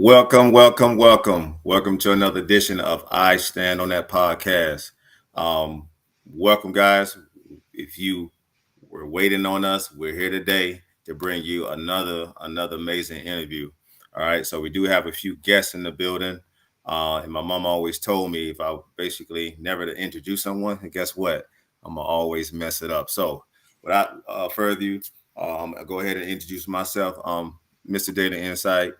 Welcome, welcome, welcome. Welcome to another edition of I Stand on That podcast. Um, Welcome, guys. If you were waiting on us, we're here today to bring you another amazing interview. All right, so we do have a few guests in the building. And my mom always told me if I basically never to introduce someone, and guess what? I'm gonna always mess it up. So without further ado, I'll go ahead and introduce myself. Mr. Data Insight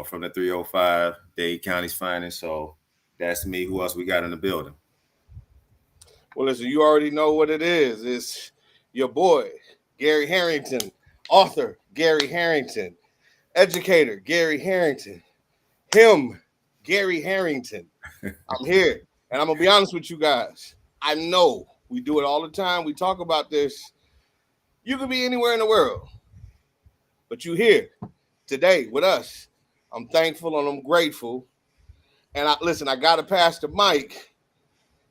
from the 305, Dade County's finest. So that's me. Who else we got in the building? Well, listen, you already know what it is. It's your boy, Gary Harrington, author, Gary Harrington, educator, Gary Harrington, him, Gary Harrington. I'm here. And I'm going to be honest with you guys. I know we do it all the time. We talk about this. You could be anywhere in the world, but you here today with us. I'm thankful and I'm grateful. And I got to pass the mic.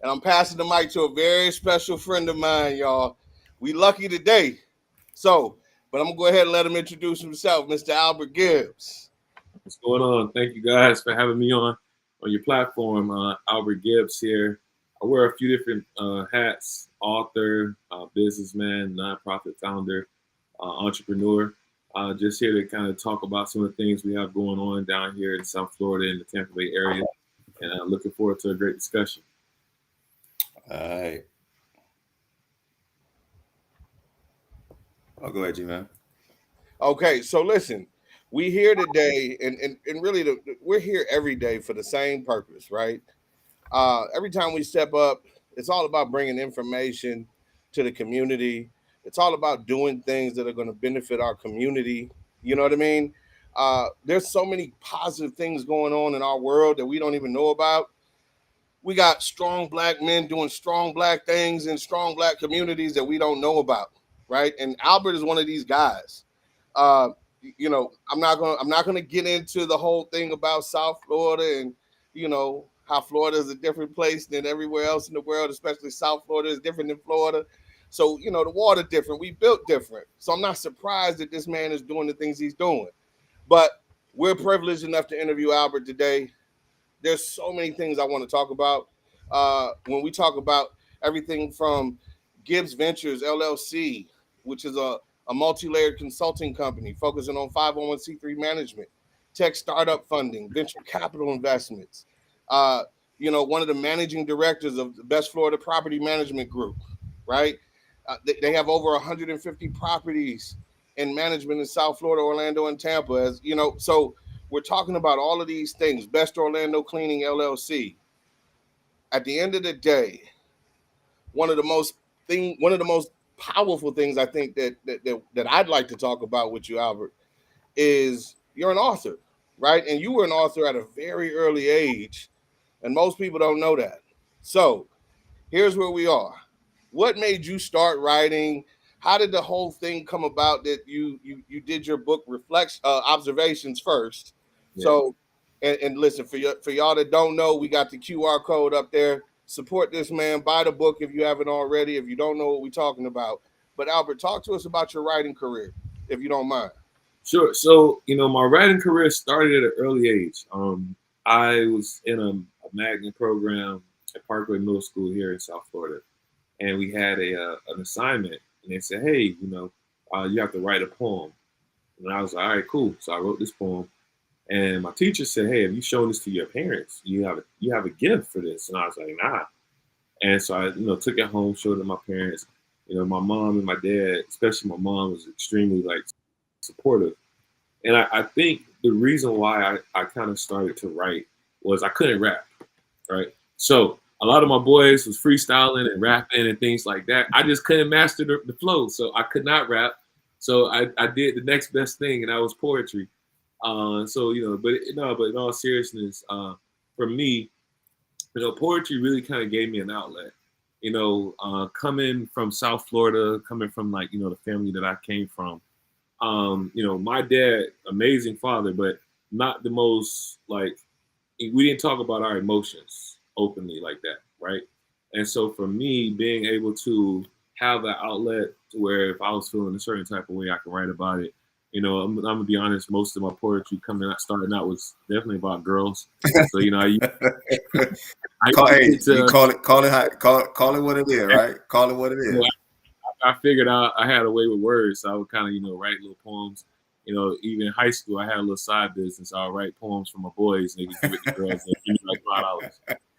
And I'm passing the mic to a very special friend of mine, y'all. We lucky today. But I'm going to go ahead and let him introduce himself, Mr. Albert Gibbs. What's going on? Thank you guys for having me on your platform. Albert Gibbs here. I wear a few different hats: author, businessman, nonprofit founder, entrepreneur. Just here to kind of talk about some of the things we have going on down here in South Florida in the Tampa Bay area. And I'm looking forward to a great discussion. All right. I'll go ahead, G-Man. Okay, so listen, we here today, and really we're here every day for the same purpose, right? Every time we step up, it's all about bringing information to the community. It's all about doing things that are going to benefit our community. You know what I mean? There's so many positive things going on in our world that we don't even know about. We got strong Black men doing strong Black things in strong Black communities that we don't know about, right? And Albert is one of these guys. I'm not gonna get into the whole thing about South Florida and how Florida is a different place than everywhere else in the world, especially South Florida is different than Florida. So the water different, we built different. So I'm not surprised that this man is doing the things he's doing. But we're privileged enough to interview Albert today. There's so many things I want to talk about. When we talk about everything from Gibbs Ventures LLC, which is a multi-layered consulting company focusing on 501c3 management, tech startup funding, venture capital investments. One of the managing directors of the Best Florida Property Management Group, right? They have over 150 properties in management in South Florida, Orlando, and Tampa. As you know, so we're talking about all of these things. Best Orlando Cleaning LLC. At the end of the day, one of the most powerful things I think that I'd like to talk about with you, Albert, is you're an author, right? And you were an author at a very early age, and most people don't know that. So here's where we are. What made you start writing? How did the whole thing come about that you did your book observations first? Yeah. So, and listen, for y'all that don't know, we got the QR code up there. Support this man. Buy the book if you haven't already, if you don't know what we're talking about. But Albert, talk to us about your writing career, if you don't mind. Sure. So, my writing career started at an early age. I was in a magnet program at Parkway Middle School here in South Florida. And we had an assignment. And they said, hey, you have to write a poem. And I was like, all right, cool. So I wrote this poem. And my teacher said, hey, have you shown this to your parents? You have a gift for this. And I was like, nah. And so I, took it home, showed it to my parents. My mom and my dad, especially my mom, was extremely supportive. And I think the reason why I kind of started to write was I couldn't rap, right? So a lot of my boys was freestyling and rapping and things like that. I just couldn't master the flow, so I could not rap. So I did the next best thing, and that was poetry. But in all seriousness, for me, poetry really kind of gave me an outlet. Coming from South Florida, coming from the family that I came from. My dad, amazing father, but not the most we didn't talk about our emotions openly like that, right? And so for me, being able to have that outlet to where if I was feeling a certain type of way, I can write about it. You know, I'm gonna be honest. Most of my poetry starting out was definitely about girls. So you know, I used to Hey, get you to call it what it is, right? Call it what it you know, is. I figured out I had a way with words, so I would kind of write little poems. You know, even in high school, I had a little side business. I would write poems for my boys, and they could give it to girls. They give me like $5.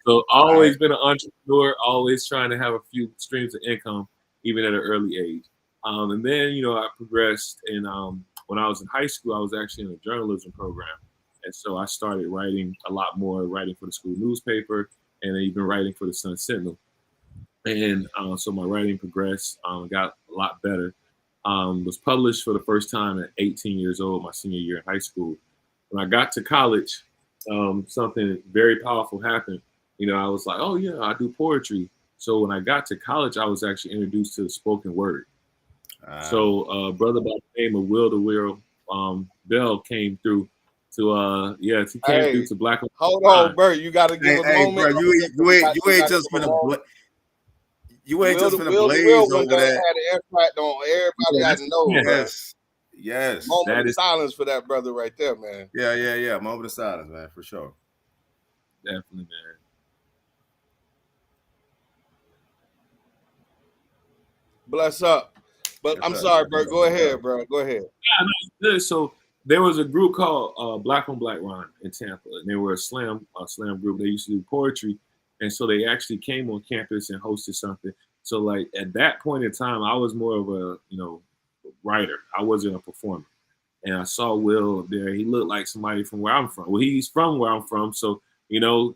So All right. always been an entrepreneur, always trying to have a few streams of income, even at an early age. And then I progressed, and when I was in high school, I was actually in a journalism program, and so I started writing a lot more, writing for the school newspaper, and even writing for the Sun Sentinel. And so my writing progressed, got a lot better. Was published for the first time at 18 years old, my senior year in high school. When I got to college, something very powerful happened. I was like, oh yeah, I do poetry. So when I got to college, I was actually introduced to the spoken word. So a brother by the name of Will the Will Bell came through to he came through Hey, to Black hold Line. on, Bert. You got to give a Hey, bro, moment. you You ain't got to just give a finna moment. you ain't just finna Will the Will blaze one over done that. had an impact on everybody Yeah, I that's know, yeah, bro. Yes, yes, Moment that of is silence for that brother right there, man. yeah. Moment of silence, man, for sure. definitely, man. Bless up. But Yes, I'm sir. sorry, Yes, Bert. sir. Go Yes, sir. ahead, bro. Go ahead. Yeah, no, it's good. So there was a group called Black on Black Rhyme in Tampa, and they were a slam group. They used to do poetry, and so they actually came on campus and hosted something. So like at that point in time, I was more of a writer. I wasn't a performer, and I saw Will there. He looked like somebody from where I'm from. Well, he's from where I'm from, so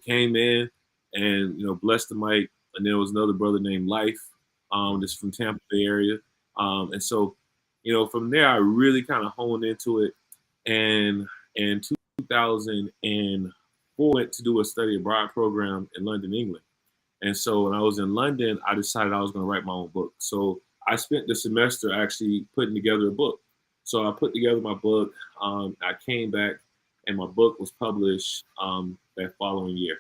came in and blessed the mic. And there was another brother named Life, just from Tampa Bay area, and so from there I really kind of honed into it. And in 2004, went to do a study abroad program in London, England. And so when I was in London, I decided I was going to write my own book. So I spent the semester actually putting together a book. So I put together my book. I came back, and my book was published that following year.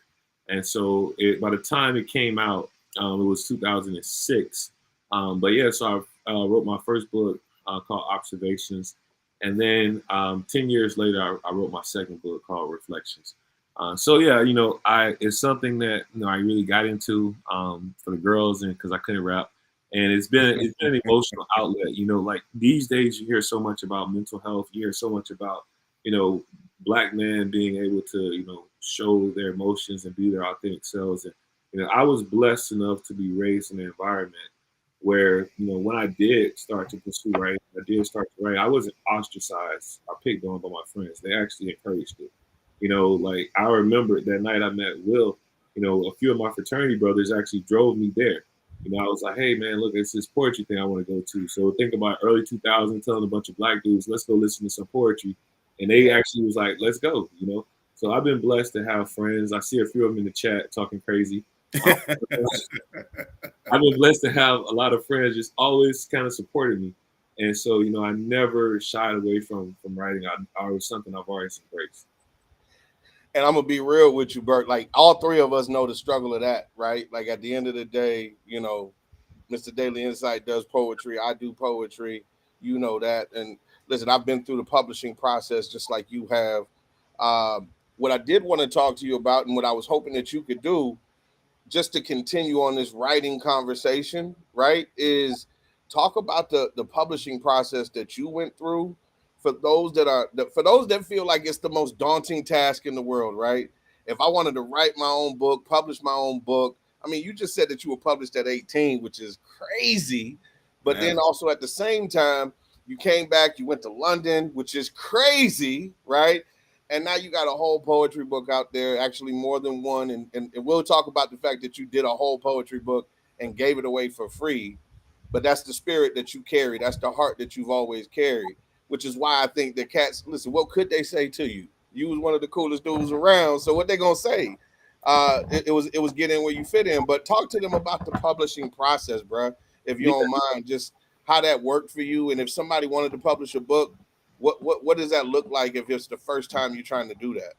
And so by the time it came out, it was 2006. But yeah, so I wrote my first book called Observations. And then 10 years later, I wrote my second book called Reflections. So yeah, it's something that I really got into for the girls, and because I couldn't rap, and it's been an emotional outlet. Like these days, you hear so much about mental health. You hear so much about black men being able to show their emotions and be their authentic selves. And I was blessed enough to be raised in an environment where when I did start to pursue writing, I did start to write. I wasn't ostracized or picked on by my friends. They actually encouraged it. Like I remember that night I met Will, a few of my fraternity brothers actually drove me there. I was like, hey man, look, it's this poetry thing I want to go to. So think about early 2000, telling a bunch of black dudes, let's go listen to some poetry. And they actually was like, let's go. So I've been blessed to have friends. I see a few of them in the chat talking crazy. Um, I've been blessed to have a lot of friends just always kind of supported me. And so, I never shied away from writing. I was something I've always embraced. And I'm gonna be real with you, Bert. Like all three of us know the struggle of that, right? Like at the end of the day, Mr. Daily Insight does poetry. I do poetry. You know that. And listen, I've been through the publishing process just like you have. What I did want to talk to you about, and what I was hoping that you could do, just to continue on this writing conversation, right, is talk about the publishing process that you went through for those that feel like it's the most daunting task in the world, right? If I wanted to write my own book, publish my own book, I mean, you just said that you were published at 18, which is crazy. But then Man, also at the same time, you came back, you went to London, which is crazy, right? And now you got a whole poetry book out there, actually more than one. And we'll talk about the fact that you did a whole poetry book and gave it away for free. But that's the spirit that you carry. That's the heart that you've always carried, which is why I think the cats, listen, what could they say to you? You was one of the coolest dudes around. So what they going to say? It was get in where you fit in. But talk to them about the publishing process, bro, if you Yeah. don't mind, just how that worked for you. And if somebody wanted to publish a book, what does that look like if it's the first time you're trying to do that?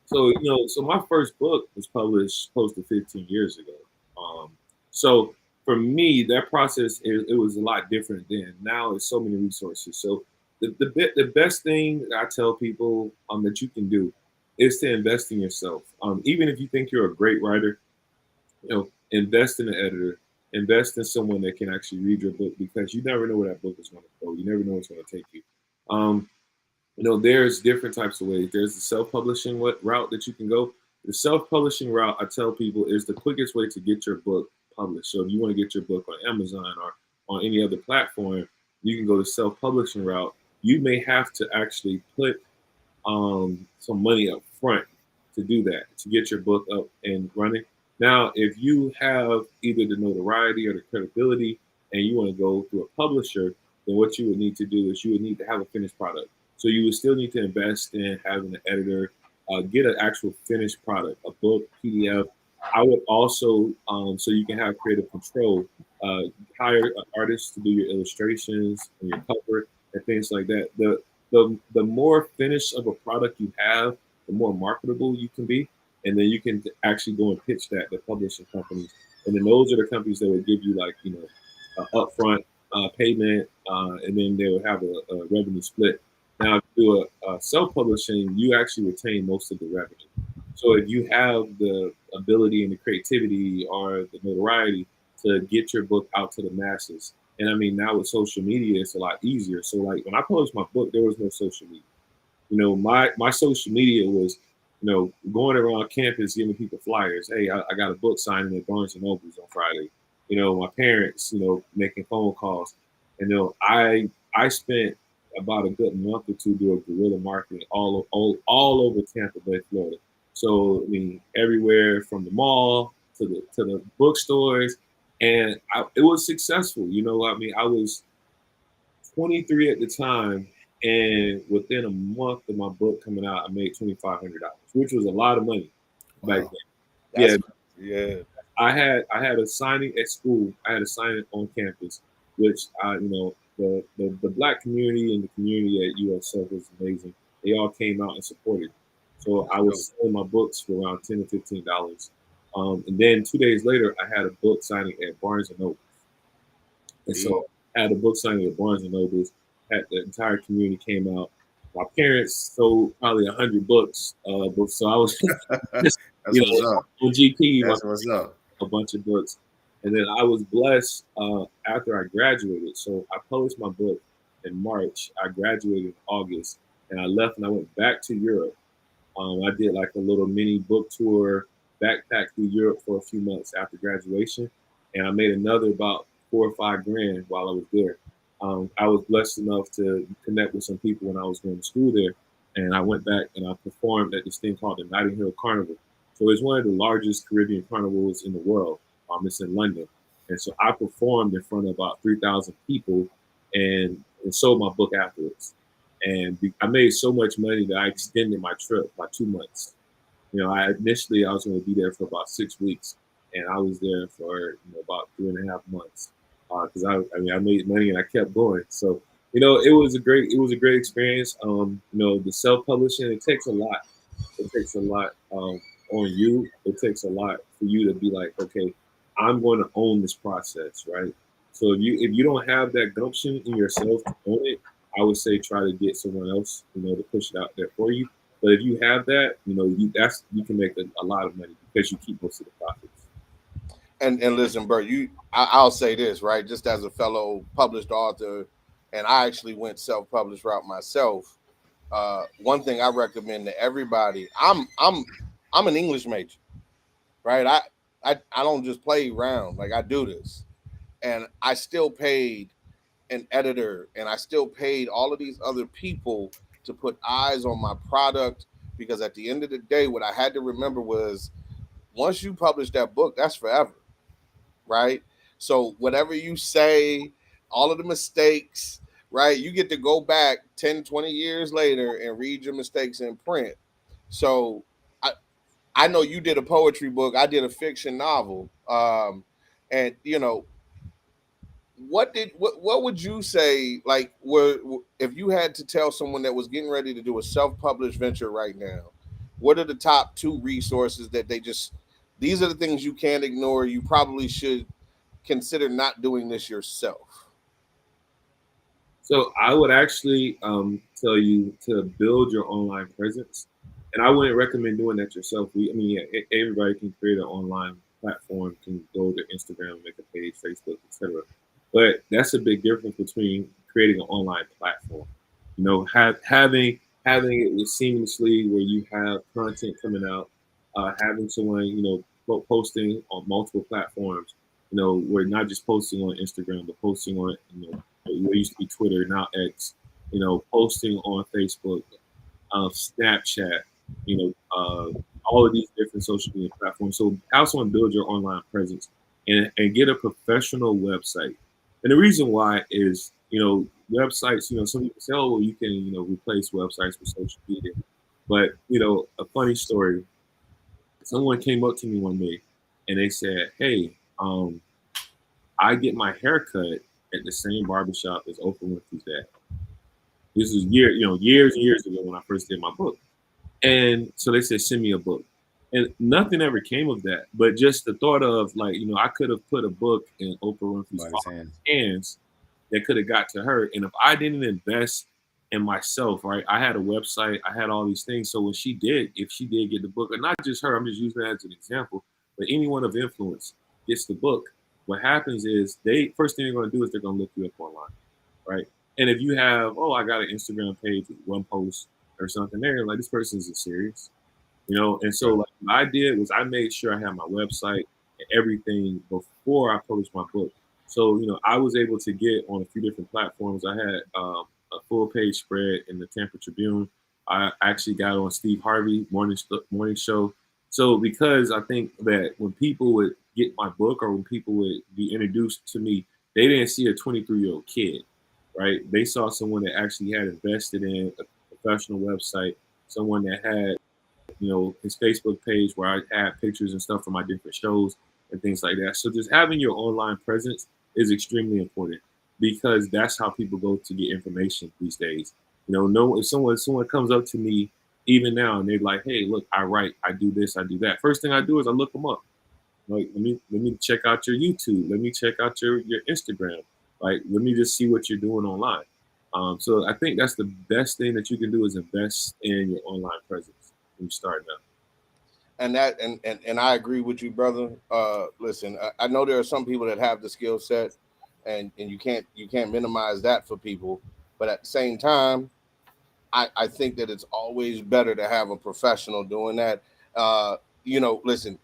So so my first book was published close to 15 years ago. So for me, that process it was a lot different then. Now there's so many resources. So The best thing I tell people that you can do is to invest in yourself. Even if you think you're a great writer, invest in an editor, invest in someone that can actually read your book, because you never know where that book is going to go. You never know where it's going to take you. Um, there's different types of ways. There's the self-publishing route that you can go. The self-publishing route, I tell people, is the quickest way to get your book published. So if you want to get your book on Amazon or on any other platform, you can go the self-publishing route. You may have to actually put some money up front to do that, to get your book up and running. Now, if you have either the notoriety or the credibility and you want to go through a publisher, then what you would need to do is you would need to have a finished product. So you would still need to invest in having an editor, get an actual finished product, a book, PDF. I would also, so you can have creative control, uh, hire an artist to do your illustrations and your cover and things like that. The more finished of a product you have, the more marketable you can be, and then you can actually go and pitch that to publishing companies, and then those are the companies that will give you like upfront payment, and then they will have a revenue split. Now, if you do a self-publishing, you actually retain most of the revenue. So if you have the ability and the creativity or the notoriety to get your book out to the masses, and I mean now with social media, it's a lot easier. So like when I published my book, there was no social media. My social media was, going around campus giving people flyers. Hey, I got a book signing at Barnes and Nobles on Friday. My parents, making phone calls. And I spent about a good month or two doing guerrilla marketing all over Tampa Bay, Florida. So I mean, everywhere from the mall to the bookstores, and it was successful. I mean, I was 23 at the time, and within a month of my book coming out, I made $2,500, which was a lot of money back Wow. then. Yeah, That's yeah. I had a signing at school. I had a signing on campus, which the black community and the community at USF was amazing. They all came out and supported. So I was selling my books for around $10 to $15. And then 2 days later, I had a book signing at Barnes and Noble. And E. so I had a book signing at Barnes and Nobles. Had the entire community came out. My parents sold probably 100 books, so I was just That's what's up. on GP, That's what's up. a bunch of books, and then I was blessed after I graduated. So I published my book in March. I graduated in August, and I left and I went back to Europe. I did like a little mini book tour, backpack through Europe for a few months after graduation, and I made another about 4 or 5 grand while I was there. I was blessed enough to connect with some people when I was going to school there, and I went back and I performed at this thing called the Notting Hill Carnival. So it's one of the largest Caribbean carnivals in the world. It's in London, and so I performed in front of about 3,000 people, and sold my book afterwards. And I made so much money that I extended my trip by 2 months. I was going to be there for about 6 weeks, and I was there for about 3.5 months because I made money and I kept going. So it was a great experience. The self publishing, it takes a lot. It takes a lot on you. It takes a lot for you to be like, okay, I'm going to own this process, right? So if you don't have that gumption in yourself to own it, I would say try to get someone else, to push it out there for you. But if you have that, you can make a lot of money because you keep most of the profits. And listen, Bert, I'll say this, right? Just as a fellow published author, and I actually went self-published route myself. One thing I recommend to everybody, I'm an English major, right? I don't just play around, like I do this. And I still paid an editor and I still paid all of these other people to put eyes on my product, because at the end of the day, what I had to remember was once you publish that book, that's forever, right? So whatever you say, all of the mistakes, right? You get to go back 10, 20 years later and read your mistakes in print. So I know you did a poetry book, I did a fiction novel. And what would you say, like, if you had to tell someone that was getting ready to do a self-published venture right now, what are the top two resources that these are the things you can't ignore, you probably should consider not doing this yourself? So I would actually tell you to build your online presence, and I wouldn't recommend doing that yourself. I mean, yeah, everybody can create an online platform, can go to Instagram, make a page, Facebook, etc. But that's a big difference between creating an online platform. You know, having it with seamlessly where you have content coming out, having someone posting on multiple platforms. You know, we're not just posting on Instagram, but posting on it used to be Twitter, now X. You know, posting on Facebook, Snapchat. You know, all of these different social media platforms. So, have someone build your online presence and get a professional website. And the reason why is, websites. You know, some people say, "Oh, well, you can, replace websites with social media." But a funny story. Someone came up to me one day and they said, "Hey, I get my hair cut at the same barbershop as Oprah Winfrey's dad." This is years and years ago when I first did my book. And so they said, "Send me a book." And nothing ever came of that. But just the thought of, like, I could have put a book in Oprah Winfrey's By his hands. hands that could have got to her. And if I didn't invest in myself, right, I had a website, I had all these things. So if she did get the book, or not just her, I'm just using that as an example, but anyone of influence gets the book, what happens is first thing they're going to do is they're going to look you up online, right? And if you have, I got an Instagram page with one post or something there, like, this person isn't serious, And so, like, what I did was I made sure I had my website and everything before I published my book. So, I was able to get on a few different platforms. I had a full page spread in the Tampa Tribune. I actually got on Steve Harvey morning show. So, because I think that when people would get my book or when people would be introduced to me, they didn't see a 23-year-old kid, right? They saw someone that actually had invested in a professional website, someone that had his Facebook page where I add pictures and stuff from my different shows and things like that. So just having your online presence is extremely important because that's how people go to get information these days. If someone comes up to me even now and they're like, "Hey, look, I write, I do this, I do that." First thing I do is I look them up. Like, let me check out your YouTube. Let me check out your Instagram. Like, let me just see what you're doing online. So I think that's the best thing that you can do is invest in your online presence when you start now. And I agree with you, brother. Listen, I know there are some people that have the skill set, and you can't minimize that for people. But at the same time, I think that it's always better to have a professional doing that. Listen,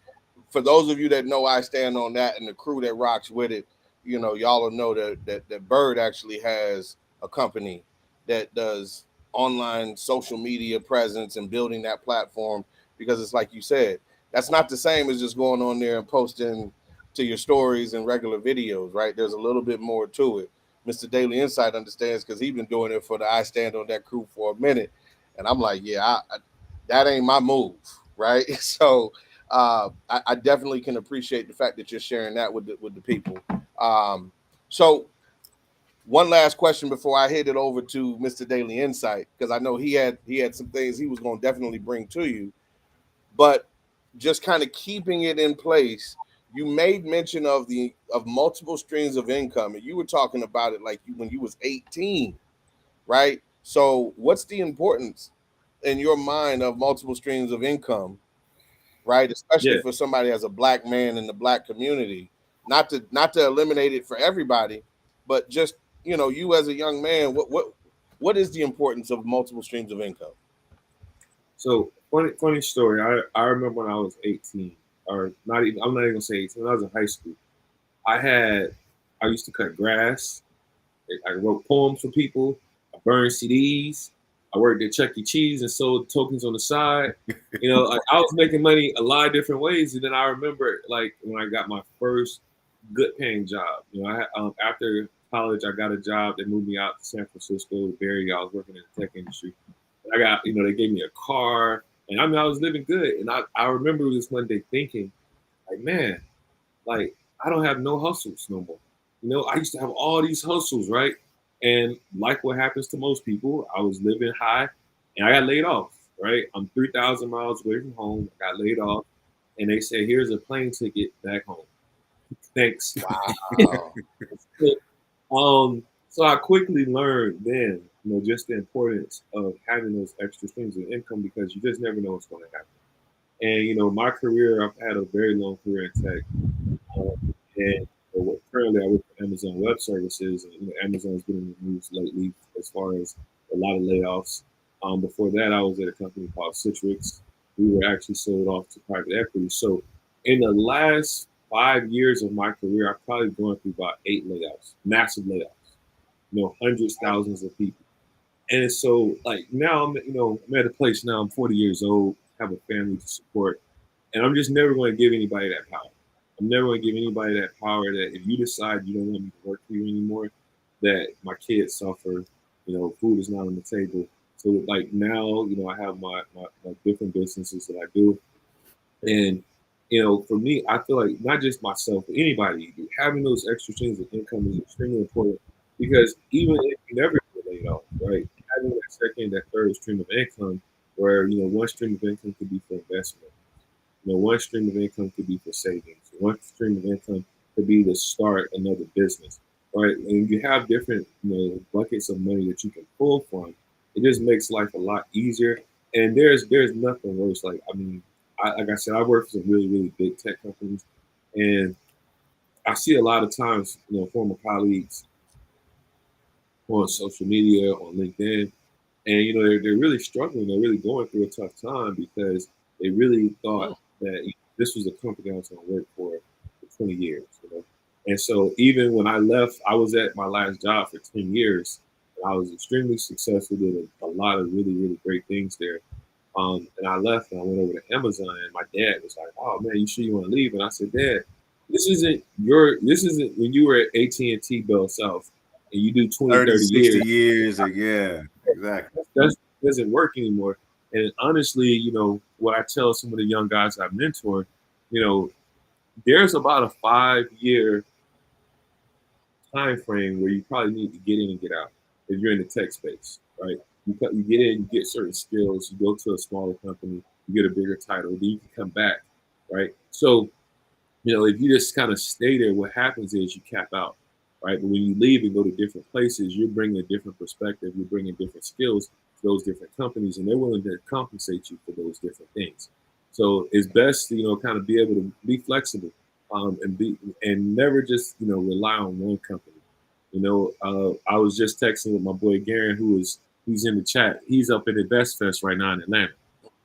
for those of you that know I stand on that and the crew that rocks with it, y'all will know that Bird actually has a company that does online social media presence and building that platform, because it's like you said, that's not the same as just going on there and posting to your stories and regular videos, right? There's a little bit more to it. Mr. Daily Insight understands because he's been doing it for the I Stand on That crew for a minute. And I'm like, yeah, that ain't my move, right? So I definitely can appreciate the fact that you're sharing that with the people. So one last question before I hit it over to Mr. Daily Insight, because I know he had some things he was going to definitely bring to you, but just kind of keeping it in place. You made mention of multiple streams of income, and you were talking about it like when you was 18, right? So what's the importance in your mind of multiple streams of income, right? Especially Yeah. for somebody as a black man in the black community, not to eliminate it for everybody, but just you as a young man, what is the importance of multiple streams of income? So funny story. I remember when I was 18, or not even. I'm not even gonna say 18. When I was in high school, I used to cut grass. I wrote poems for people. I burned CDs. I worked at Chuck E. Cheese and sold tokens on the side. I was making money a lot of different ways. And then I remember, like, when I got my first good paying job. After college, I got a job that moved me out to San Francisco, Bay. I was working in the tech industry. I got, they gave me a car, and I mean, I was living good. And I remember this one day thinking, like, man, like, I don't have no hustles no more. I used to have all these hustles, right? And like what happens to most people, I was living high and I got laid off, right? I'm 3,000 miles away from home. I got laid off. And they said, "Here's a plane ticket back home. Thanks." Wow. um, So I quickly learned then, just the importance of having those extra streams of income because you just never know what's going to happen. And my career, I've had a very long career in tech, um, and currently I work for Amazon Web Services, and Amazon's been in the news lately as far as a lot of layoffs. Before that, I was at a company called Citrix. We were actually sold off to private equity. So in the last 5 years of my career, I've probably gone through about 8 layoffs, massive layoffs. Hundreds, thousands of people. And so, like now, I'm at a place now. I'm 40 years old, have a family to support, and I'm just never going to give anybody that power. I'm never going to give anybody that power that if you decide you don't want me to work for you anymore, that my kids suffer, food is not on the table. So like now, I have my different businesses that I do. And, for me, I feel like not just myself, but anybody, having those extra streams of income is extremely important because even if you never get laid off, right, having that second, that third stream of income where, one stream of income could be for investment. One stream of income could be for savings. One stream of income could be to start another business, right? And you have different, buckets of money that you can pull from. It just makes life a lot easier. And there's nothing worse. Like I mean, like I said, I work for some really really big tech companies, and I see a lot of times, former colleagues on social media, on LinkedIn, and they're really struggling. They're really going through a tough time because they really thought Mm. that this was a company I was going to work for 20 years. And so even when I left, I was at my last job for 10 years. And I was extremely successful, did a lot of really really great things there. And I left and I went over to Amazon, and my dad was like, "Oh man, you sure you want to leave?" And I said, "Dad, this isn't when you were at AT&T Bell South and you do 20, 30, 30 60 years. years. Yeah, exactly. That doesn't work anymore." And honestly, what I tell some of the young guys I mentor, you know, there's about a 5 year time frame where you probably need to get in and get out if you're in the tech space, right? You get in, you get certain skills, you go to a smaller company, you get a bigger title, then you can come back, right? So if you just kind of stay there, what happens is you cap out, right? But when you leave and go to different places, you're bringing a different perspective, you're bringing different skills to those different companies, and they're willing to compensate you for those different things. So it's best to kind of be able to be flexible, and never just rely on one company. I was just texting with my boy Garen, he's in the chat. He's up at Invest Fest right now in Atlanta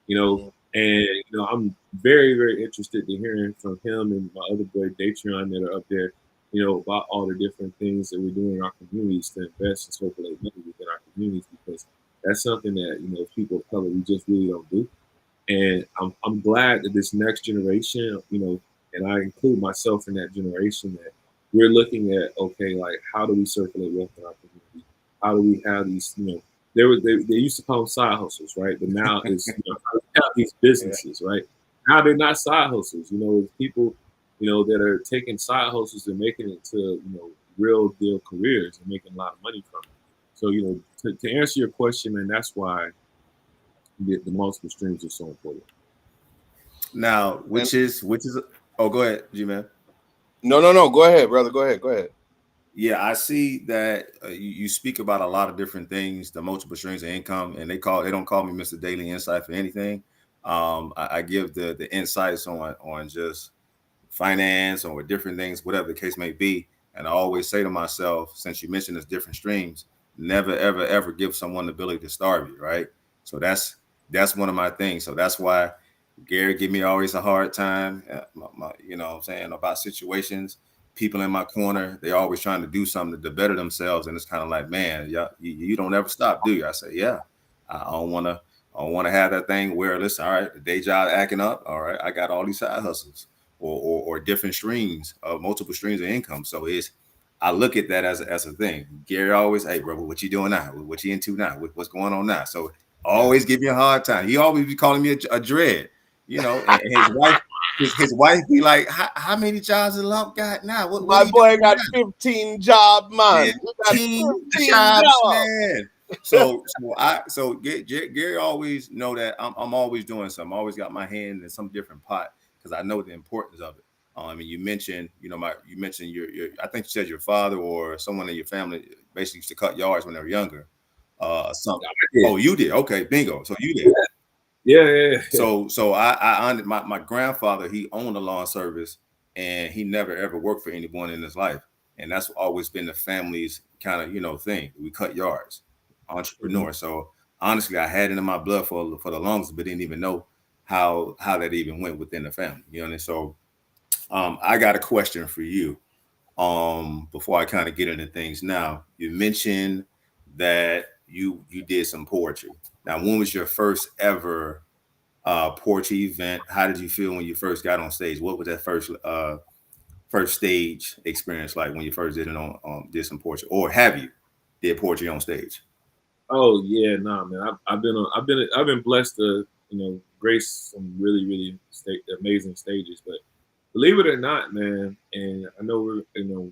you know. Mm. And I'm very, very interested to hearing from him and my other boy Datron that are up there, about all the different things that we're doing in our communities to invest and circulate money within our communities because that's something that people of color we just really don't do. And I'm glad that this next generation, and I include myself in that generation, that we're looking at, okay, like how do we circulate wealth in our community? How do we have these, they used to call them side hustles, right? But now it's, how do we have these Yeah. businesses, right? Now they're not side hustles, it's people, that are taking side hustles and making it to, real deal careers and making a lot of money from it. So, to answer your question, man, that's why the multiple streams are so important. Now, And which is oh, go ahead, G man. no, no, no. Go ahead, brother. Go ahead. Go ahead. Yeah, I see that you speak about a lot of different things, the multiple streams of income, and they don't call me Mr. Daily Insight for anything. I give the insights on just finance or different things, whatever the case may be. And I always say to myself, since you mentioned there's different streams, never ever ever give someone the ability to starve you, right? So that's one of my things. So that's why Gary give me always a hard time, what I'm saying, about situations. People in my corner, they always trying to do something to better themselves, and it's kind of like, man, yeah, you don't ever stop, do you? I say, yeah, I don't want to. I don't want to have that thing where, listen, all right, the day job acting up. All right, I got all these side hustles or different streams of multiple streams of income. So I look at that as a thing. Gary always, hey, bro, what you doing now? What you into now? What's going on now? So Yeah. always give me a hard time. He always be calling me a dread, and his wife. His wife be like, how many jobs a lump got now? What My are you doing boy got now? 15 job, man. He got 15 15 jobs, jobs. man. So Gary always know that I'm always doing something. I always got my hand in some different pot because I know the importance of it. I mean, you mentioned, you mentioned I think you said your father or someone in your family basically used to cut yards when they were younger. Some. I did. Oh, you did. Okay, bingo. So you did. Yeah, yeah. So my grandfather, he owned a lawn service, and he never ever worked for anyone in his life, and that's always been the family's kind of thing. We cut yards, Mhm. entrepreneur. So honestly, I had it in my blood for the longest, but didn't even know how that even went within the family. You know, and so I got a question for you. Before I kind of get into things now, you mentioned that you did some poetry. Now, when was your first ever poetry event? How did you feel when you first got on stage? What was that first stage experience like when you first did some poetry, or have you did poetry on stage? Oh yeah, nah, man. I've been blessed to grace some really amazing stages. But believe it or not, man, and I know we're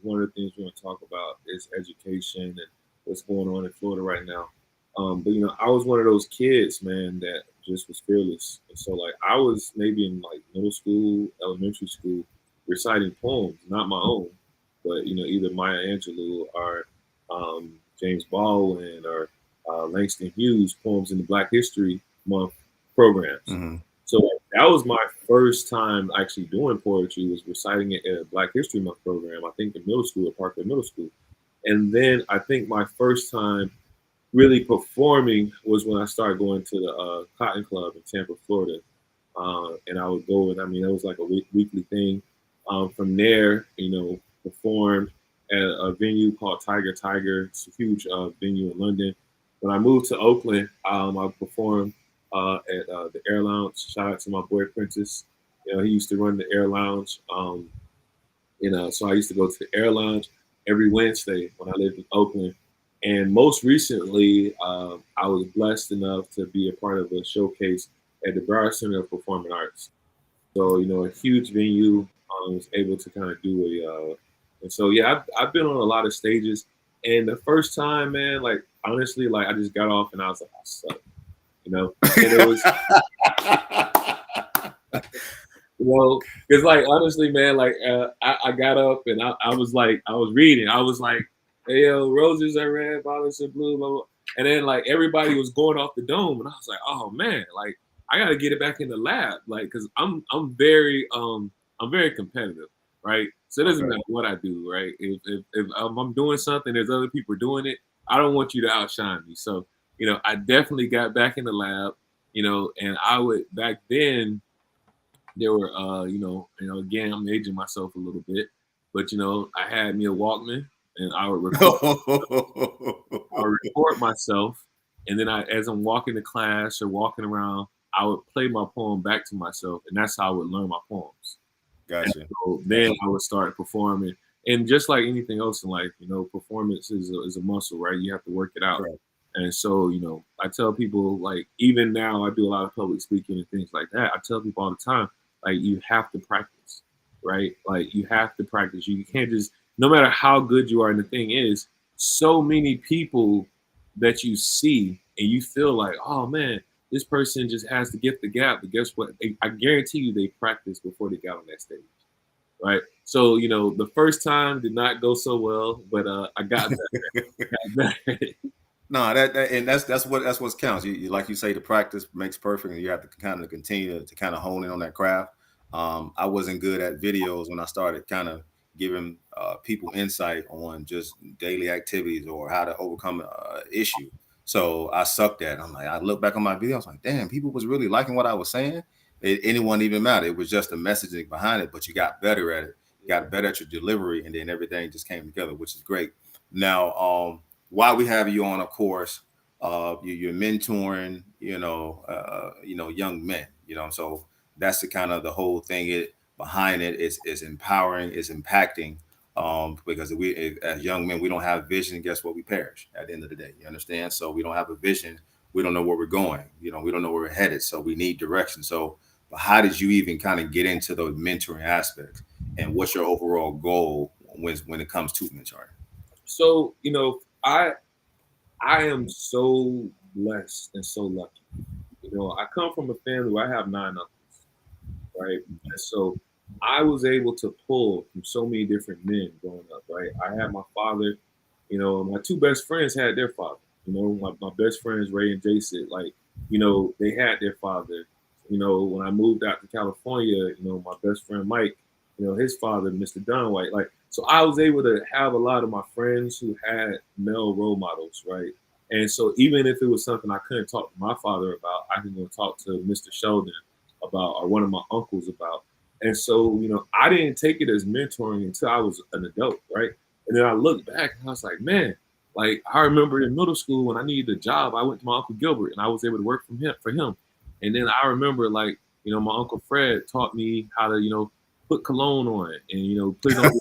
one of the things we're going to talk about is education and what's going on in Florida right now. But I was one of those kids, man, that just was fearless. And so like I was maybe in like middle school, elementary school, reciting poems, not my own, but either Maya Angelou or James Baldwin or Langston Hughes poems in the Black History Month programs. Mm-hmm. So that was my first time actually doing poetry, was reciting it in a Black History Month program, I think in middle school at Parkway Middle School. And then I think my first time really performing was when I started going to the Cotton Club in Tampa, Florida. And I would go, and I mean, it was like a weekly thing. From there, performed at a venue called Tiger Tiger. It's a huge venue in London. When I moved to Oakland, I performed at the Air Lounge. Shout out to my boy Prentice. He used to run the Air Lounge. So I used to go to the Air Lounge every Wednesday when I lived in Oakland. And most recently, I was blessed enough to be a part of a showcase at the Broward Center of Performing Arts. So, a huge venue. I was able to kind of do and so, yeah, I've been on a lot of stages. And the first time, man, like, honestly, like, I just got off and I was like, I suck, And it was, because like honestly, man, like I got up and I was like, I was reading. I was like, hey, yo, roses are red, violets are blue, blah, blah. And then like everybody was going off the dome, and I was like, oh man, like I got to get it back in the lab, like because I'm very competitive, right? So it doesn't Okay. matter what I do, right? If I'm doing something, there's other people doing it. I don't want you to outshine me. So I definitely got back in the lab, and I would back then there were again I'm aging myself a little bit, but I had me a Walkman and I would record myself, and then as I'm walking to class or walking around, I would play my poem back to myself, and that's how I would learn my poems. And Gotcha. so then I would start performing, and just like anything else in life, performance is a muscle, right? You have to work it out. Right. And so, I tell people, like, even now I do a lot of public speaking and things like that. I tell people all the time, like, you have to practice, right? Like, you have to practice. You can't just, no matter how good you are. And the thing is, so many people that you see and you feel like, oh man, this person just has the gift of gab. But guess what? I guarantee you they practiced before they got on that stage, right? So, the first time did not go so well, but I got better. No, that and that's what counts. You like you say, the practice makes perfect, and you have to kind of continue to kind of hone in on that craft. I wasn't good at videos when I started kind of giving people insight on just daily activities or how to overcome an issue. So I sucked at it. I'm like, I look back on my videos, like, damn, people was really liking what I was saying. Anyone even matter. It was just the messaging behind it, but you got better at it, got better at your delivery, and then everything just came together, which is great. Now, why we have you on, of course, you're mentoring, young men, so that's the kind of the whole thing. It behind it is empowering, is impacting, because as young men, we don't have vision. Guess what? We perish at the end of the day. You understand? So we don't have a vision. We don't know where we're going. We don't know where we're headed. So we need direction. So, but how did you even kind of get into those mentoring aspects, and what's your overall goal when it comes to mentoring? So, I am so blessed and so lucky. I come from a family where I have nine uncles, right? And so I was able to pull from so many different men growing up, right? I had my father, my two best friends had their father. My best friends, Ray and Jason, like, they had their father. When I moved out to California, my best friend Mike, his father, Mr. Don White. Like, so I was able to have a lot of my friends who had male role models, right? And so even if it was something I couldn't talk to my father about, I can go talk to Mr. Sheldon about, or one of my uncles about. And so, I didn't take it as mentoring until I was an adult, right? And then I looked back and I was like, man, like I remember in middle school when I needed a job, I went to my Uncle Gilbert and I was able to work for him. And then I remember like, my Uncle Fred taught me how to, put cologne on it and, put it on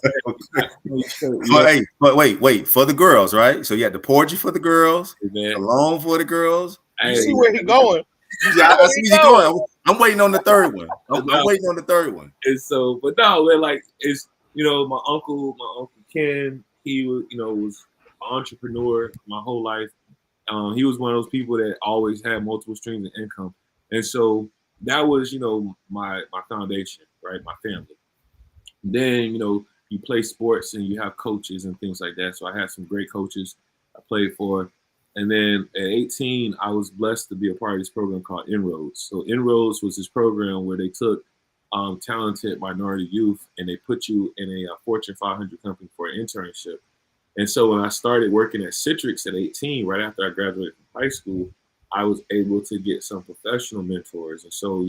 Hey, but wait, for the girls, right? So you had the porgy for the girls, man. cologne for the girls. You Hey, see where he going? I see where you're going. I'm waiting on the third one. I'm waiting on the third one. and so, but no, man, like it's my uncle Ken, he was an entrepreneur my whole life. He was one of those people that always had multiple streams of income, and so that was my foundation, right? My family. Then you play sports and you have coaches and things like that. So I had some great coaches I played for, and then at 18 I was blessed to be a part of this program called Inroads. So Inroads was this program where they took talented minority youth and they put you in a Fortune 500 company for an internship. And so when I started working at Citrix at 18, right after I graduated from high school, I was able to get some professional mentors. And so,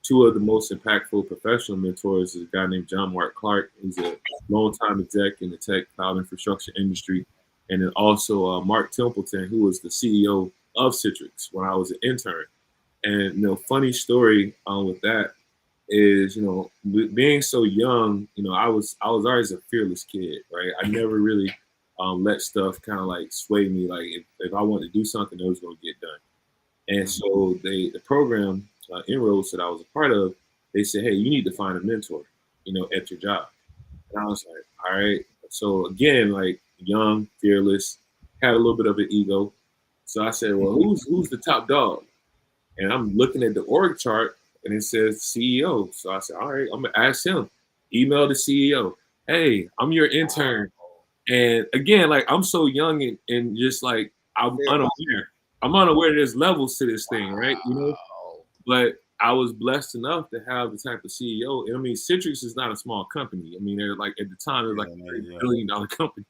two of the most impactful professional mentors is a guy named John Mark Clark, who's a longtime exec in the tech cloud infrastructure industry. And then also Mark Templeton, who was the CEO of Citrix when I was an intern. And, funny story with that is, being so young, I was always a fearless kid, right? I never really let stuff kind of like sway me. Like if I wanted to do something, it was going to get done. And so the program Inroads that I was a part of, they said, hey, you need to find a mentor, at your job. And I was like, all right. So again, like young, fearless, had a little bit of an ego. So I said, well, who's the top dog? And I'm looking at the org chart and it says CEO. So I said, all right, I'm gonna ask him. Email the CEO. Hey, I'm your intern. And again, like I'm so young and just like I'm unaware. I'm unaware there's levels to this thing, right? But I was blessed enough to have the type of CEO. And I mean, Citrix is not a small company. I mean, they're like at the time, they're like a $30 billion company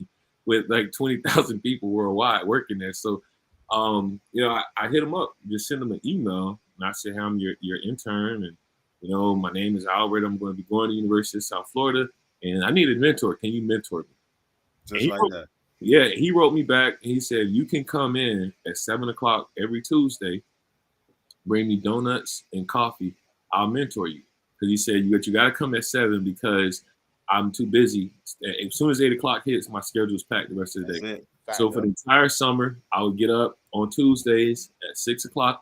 with like 20,000 people worldwide working there. So, I hit them up, just send them an email, and I said, hey, I'm your intern, and my name is Albert. I'm going to be going to the University of South Florida, and I need a mentor. Can you mentor me? Just like that. Yeah, he wrote me back, and he said, you can come in at 7:00 every Tuesday, bring me donuts and coffee. I'll mentor you. Because he said, you got to come at 7 because I'm too busy. As soon as 8:00 hits, my schedule is packed the rest of the day. So for the entire summer, I would get up on Tuesdays at 6:00,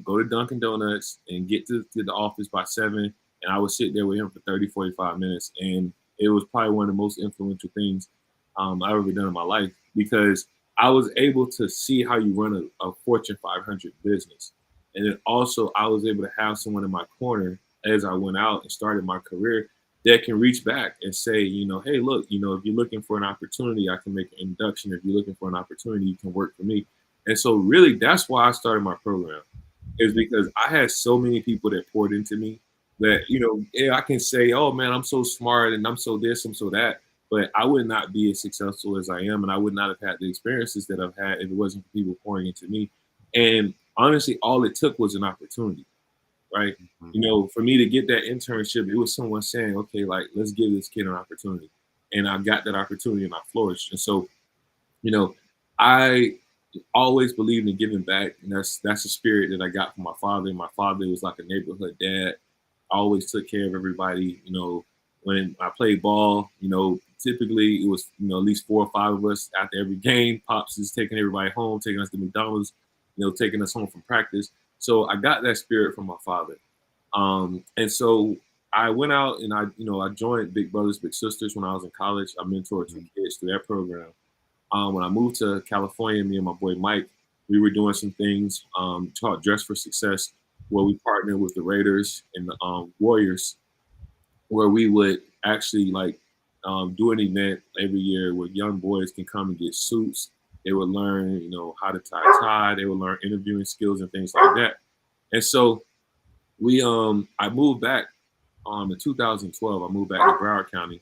go to Dunkin' Donuts and get to the office by 7. And I would sit there with him for 30, 45 minutes. And it was probably one of the most influential things I've ever done in my life because I was able to see how you run a Fortune 500 business. And then also I was able to have someone in my corner as I went out and started my career that can reach back and say, hey, look, if you're looking for an opportunity, I can make an induction. If you're looking for an opportunity, you can work for me. And so really that's why I started my program is because I had so many people that poured into me that, I can say, oh man, I'm so smart and I'm so this, I'm so that, but I would not be as successful as I am. And I would not have had the experiences that I've had if it wasn't for people pouring into me. And honestly, all it took was an opportunity, right? For me to get that internship, it was someone saying, okay, like, let's give this kid an opportunity. And I got that opportunity and I flourished. And so, I always believed in giving back. And that's a spirit that I got from my father. My father was like a neighborhood dad. I always took care of everybody. When I played ball, typically it was, at least 4 or 5 of us after every game. Pops is taking everybody home, taking us to McDonald's, taking us home from practice. So I got that spirit from my father. And so I went out and I joined Big Brothers Big Sisters when I was in college. I mentored 2 kids through that program. When I moved to California, me and my boy Mike, we were doing some things called Dress for Success, where we partnered with the Raiders and the Warriors. where we would actually do an event every year where young boys can come and get suits. They would learn, how to tie a tie. They would learn interviewing skills and things like that. And so I moved back in 2012. I moved back to Broward County,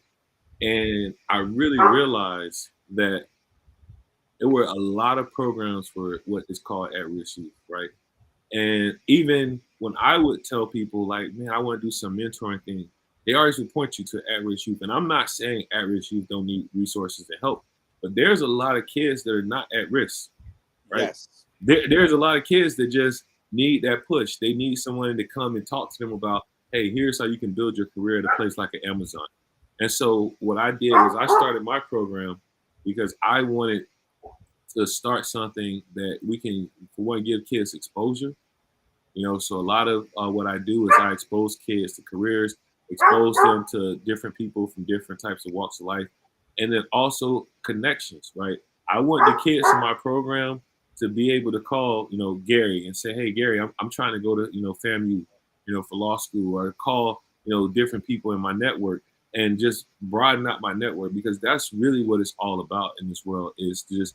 and I really realized that there were a lot of programs for what is called at-risk youth, right? And even when I would tell people, like, man, I want to do some mentoring thing, they always would point you to at-risk youth. And I'm not saying at-risk youth don't need resources and help, but there's a lot of kids that are not at risk, right? Yes. There's a lot of kids that just need that push. They need someone to come and talk to them about, hey, here's how you can build your career at a place like an Amazon. And so what I did was I started my program because I wanted to start something that we can, for one, give kids exposure. So a lot of what I do is I expose kids to careers, expose them to different people from different types of walks of life, and then also connections, right? I want the kids in my program to be able to call, Gary and say, hey, Gary, I'm trying to go to, FAMU, for law school, or call, different people in my network and just broaden out my network, because that's really what it's all about in this world, is just,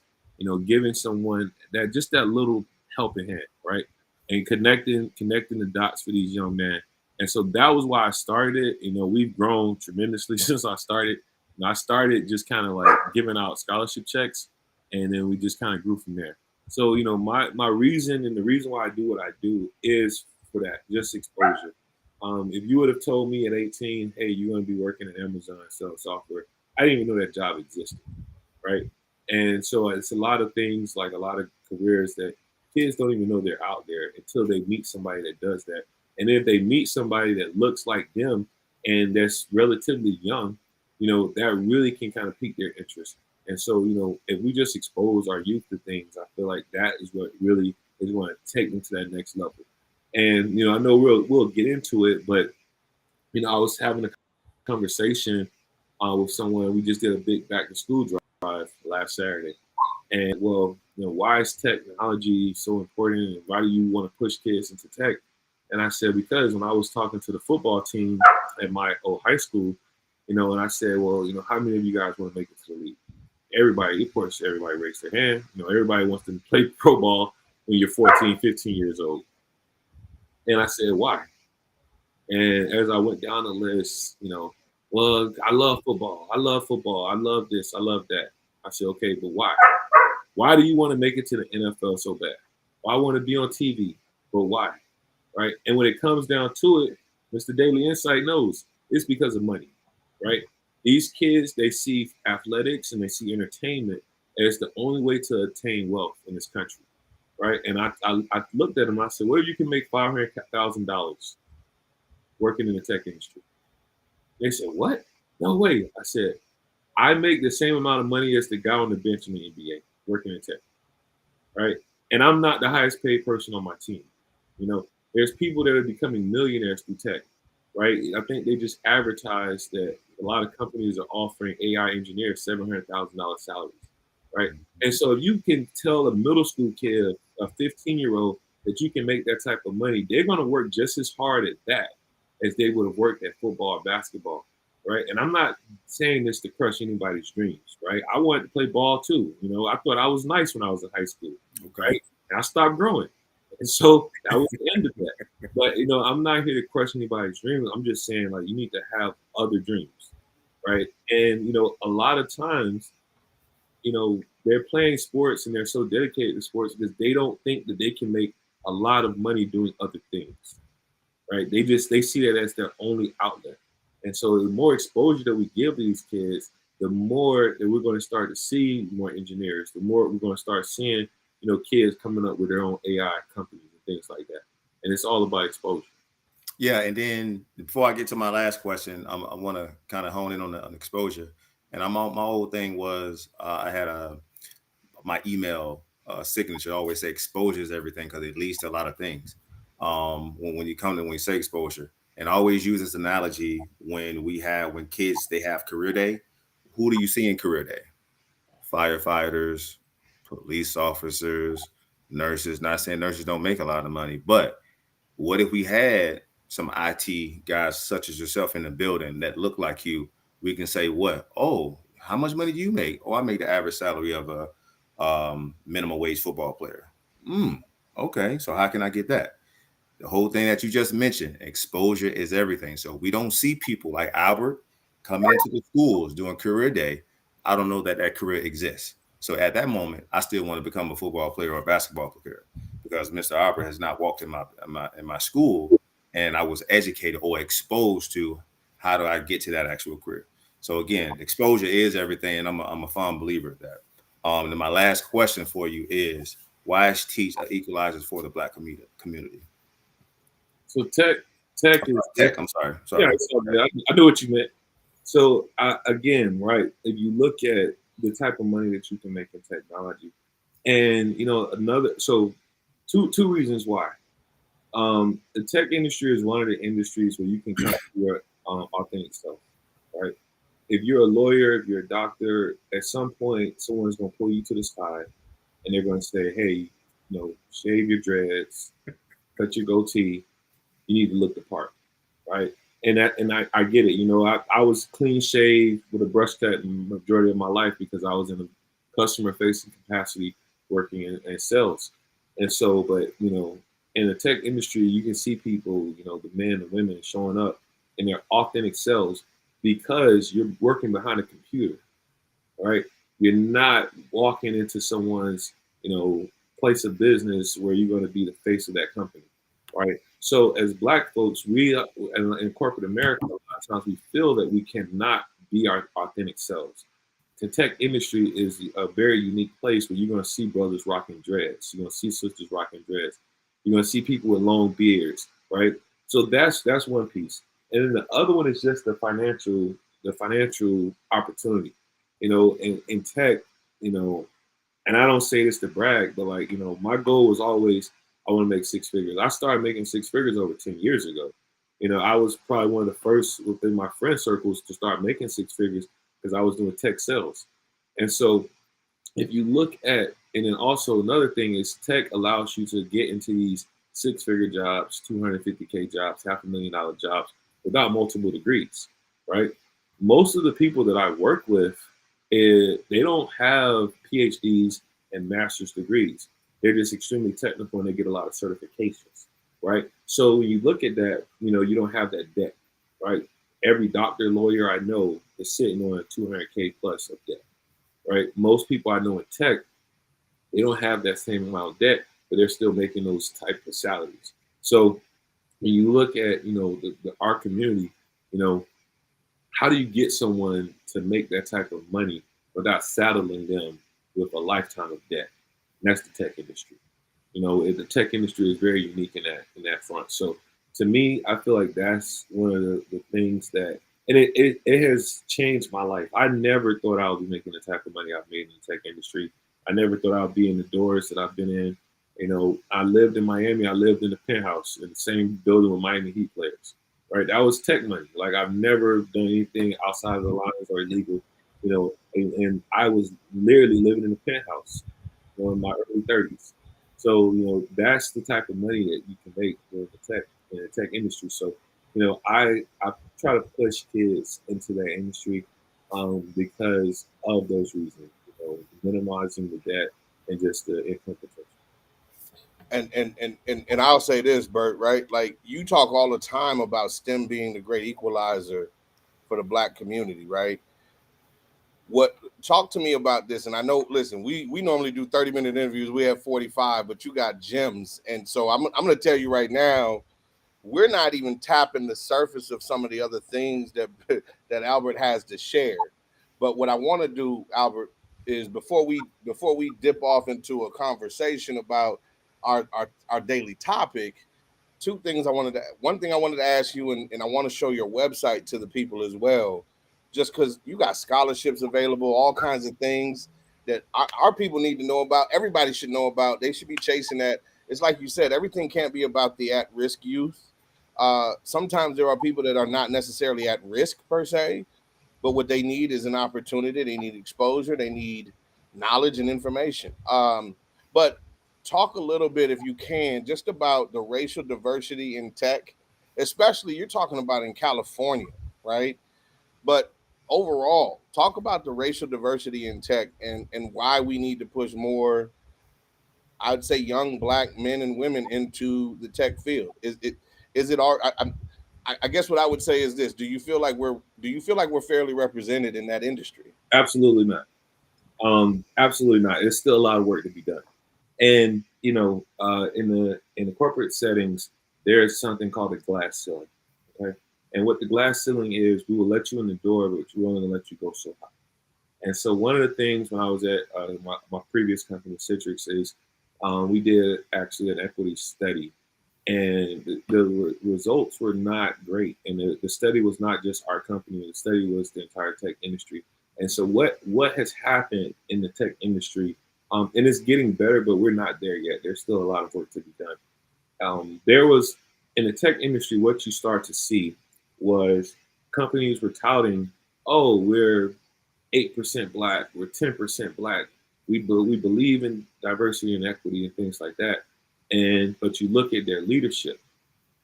giving someone that little helping hand, right? And connecting the dots for these young men. And so that was why I started. We've grown tremendously since I started. I started just kind of like giving out scholarship checks, and then we just kind of grew from there. So, my reason, and the reason why I do what I do, is for that, just exposure. If you would have told me at 18, hey, you're going to be working at Amazon selling software, I didn't even know that job existed, right? And so it's a lot of things, like a lot of careers that kids don't even know they're out there until they meet somebody that does that. And if they meet somebody that looks like them and that's relatively young, that really can kind of pique their interest. And so, if we just expose our youth to things, I feel like that is what really is going to take them to that next level. And, I know we'll get into it, but, I was having a conversation with someone. We just did a big back to school drive last Saturday. And well, why is technology so important, and why do you want to push kids into tech? And I said, because when I was talking to the football team at my old high school, and I said, well, how many of you guys want to make it to the league? Everybody, of course, everybody raised their hand. Everybody wants to play pro ball when you're 14, 15 years old. And I said, why? And as I went down the list, well, I love football. I love football. I love this. I love that. I said, okay, but why? Why do you want to make it to the NFL so bad? Why want to be on TV? But why? Right? And when it comes down to it, Mr. Daily Insight knows it's because of money, right? These kids, they see athletics and they see entertainment as the only way to attain wealth in this country, right? And I looked at them, I said, well, you can make $500,000 working in the tech industry. They said, what? No way. I said, I make the same amount of money as the guy on the bench in the NBA working in tech, right? And I'm not the highest paid person on my team. There's people that are becoming millionaires through tech, right? I think they just advertised that a lot of companies are offering AI engineers $700,000 salaries, right? And so if you can tell a middle school kid, a 15-year-old, that you can make that type of money, they're going to work just as hard at that as they would have worked at football or basketball, right? And I'm not saying this to crush anybody's dreams, right? I wanted to play ball too. I thought I was nice when I was in high school, right? And I stopped growing. And so that was the end of that. But, I'm not here to crush anybody's dreams. I'm just saying, like, you need to have other dreams, right? And, a lot of times, they're playing sports and they're so dedicated to sports because they don't think that they can make a lot of money doing other things, right? They see that as their only outlet. And so the more exposure that we give these kids, the more that we're going to start to see more engineers, the more we're going to start seeing, kids coming up with their own AI companies and things like that. And it's all about exposure. Yeah, and then before I get to my last question, I want to kind of hone in on exposure. And my whole thing was I had my email signature always say exposure is everything because it leads to a lot of things. When you say exposure, and I always use this analogy when kids they have career day. Who do you see in career day? Firefighters, police officers, nurses. Not saying nurses don't make a lot of money, but what if we had some IT guys such as yourself in the building that look like you, we can say, what? Oh, how much money do you make? Oh, I make the average salary of a minimum wage football player. Okay, so how can I get that? The whole thing that you just mentioned, exposure is everything. So we don't see people like Albert coming into the schools doing career day. I don't know that that career exists. So at that moment, I still want to become a football player or a basketball player because Mr. Albert has not walked in my school, and I was educated or exposed to how do I get to that actual career. So again, exposure is everything, and I'm a firm believer of that. And my last question for you is, why is teach equalizers for the Black community? So tech is Tech. I'm sorry. yeah. Sorry. So, I know what you meant. So again, right? If you look at the type of money that you can make in technology, and another, so two reasons why. The tech industry is one of the industries where you can come to your authentic self, right? If you're a lawyer, if you're a doctor, at some point someone's going to pull you to the side and they're going to say, "Hey, shave your dreads, cut your goatee. You need to look the part." Right? And I get it. I was clean shaved with a brush cut the majority of my life because I was in a customer facing capacity working in sales. And so, but in the tech industry, you can see people, the men and women showing up in their authentic selves because you're working behind a computer, right? You're not walking into someone's, place of business where you're going to be the face of that company, right? So as Black folks, we in corporate America, a lot of times we feel that we cannot be our authentic selves. The tech industry is a very unique place where you're going to see brothers rocking dreads. You're going to see sisters rocking dreads. You're going to see people with long beards, right? So that's one piece. And then the other one is just the financial opportunity. In tech, you know, and I don't say this to brag, but like, my goal was always I want to make six figures. I started making six figures over 10 years ago. I was probably one of the first within my friend circles to start making six figures because I was doing tech sales. And so if you look at, and then also another thing is tech allows you to get into these six figure jobs, 250K jobs, $500,000 jobs without multiple degrees, right? Most of the people that I work with, they don't have PhDs and master's degrees. They're just extremely technical and they get a lot of certifications, right? So when you look at that, you don't have that debt, right? Every doctor, lawyer I know is sitting on a 200K plus of debt, right? Most people I know in tech, they don't have that same amount of debt, but they're still making those type of salaries. So when you look at, our community, you know, how do you get someone to make that type of money without saddling them with a lifetime of debt? And that's the tech industry. The tech industry is very unique in that front. So to me, I feel like that's one of the things that, and it has changed my life. I never thought I would be making the type of money I've made in the tech industry. I never thought I would be in the doors that I've been in. I lived in Miami. I lived in the penthouse in the same building with Miami Heat players. Right, that was tech money. Like I've never done anything outside of the lines or illegal. And I was literally living in a penthouse in my early 30s. So, that's the type of money that you can make in the tech industry. So, I try to push kids into that industry because of those reasons, minimizing the debt and just the income potential. And I'll say this, Bert, right? Like you talk all the time about STEM being the great equalizer for the Black community, right? What Talk to me about this? And I know, listen, we normally do 30-minute interviews. We have 45, but you got gems. And so I'm going to tell you right now, we're not even tapping the surface of some of the other things that that Albert has to share. But what I want to do, Albert, is before we dip off into a conversation about our daily topic, one thing I wanted to ask you, and I want to show your website to the people as well, just because you got scholarships available, all kinds of things that our people need to know about. Everybody should know about. They should be chasing that. It's like you said, everything can't be about the at-risk youth. Sometimes there are people that are not necessarily at risk per se, but what they need is an opportunity. They need exposure. They need knowledge and information. But talk a little bit, if you can, just about the racial diversity in tech, especially you're talking about in California, right? But overall, talk about the racial diversity in tech and why we need to push more, I'd say, young black men and women into the tech field. Is it all? I guess what I would say is this: Do you feel like we're fairly represented in that industry? Absolutely not. Absolutely not. There's still a lot of work to be done. And in the corporate settings, there's something called a glass ceiling. Okay, and what the glass ceiling is, we will let you in the door, but we will only let you go so high. And so one of the things when I was at my previous company, Citrix, is we did actually an equity study, and the results were not great. And the study was not just our company; the study was the entire tech industry. And so what has happened in the tech industry, and it's getting better, but we're not there yet. There's still a lot of work to be done. There was in the tech industry, what you start to see was companies were touting, "Oh, we're 8% black, we're 10% black. We believe in diversity and equity and things like that." And but you look at their leadership,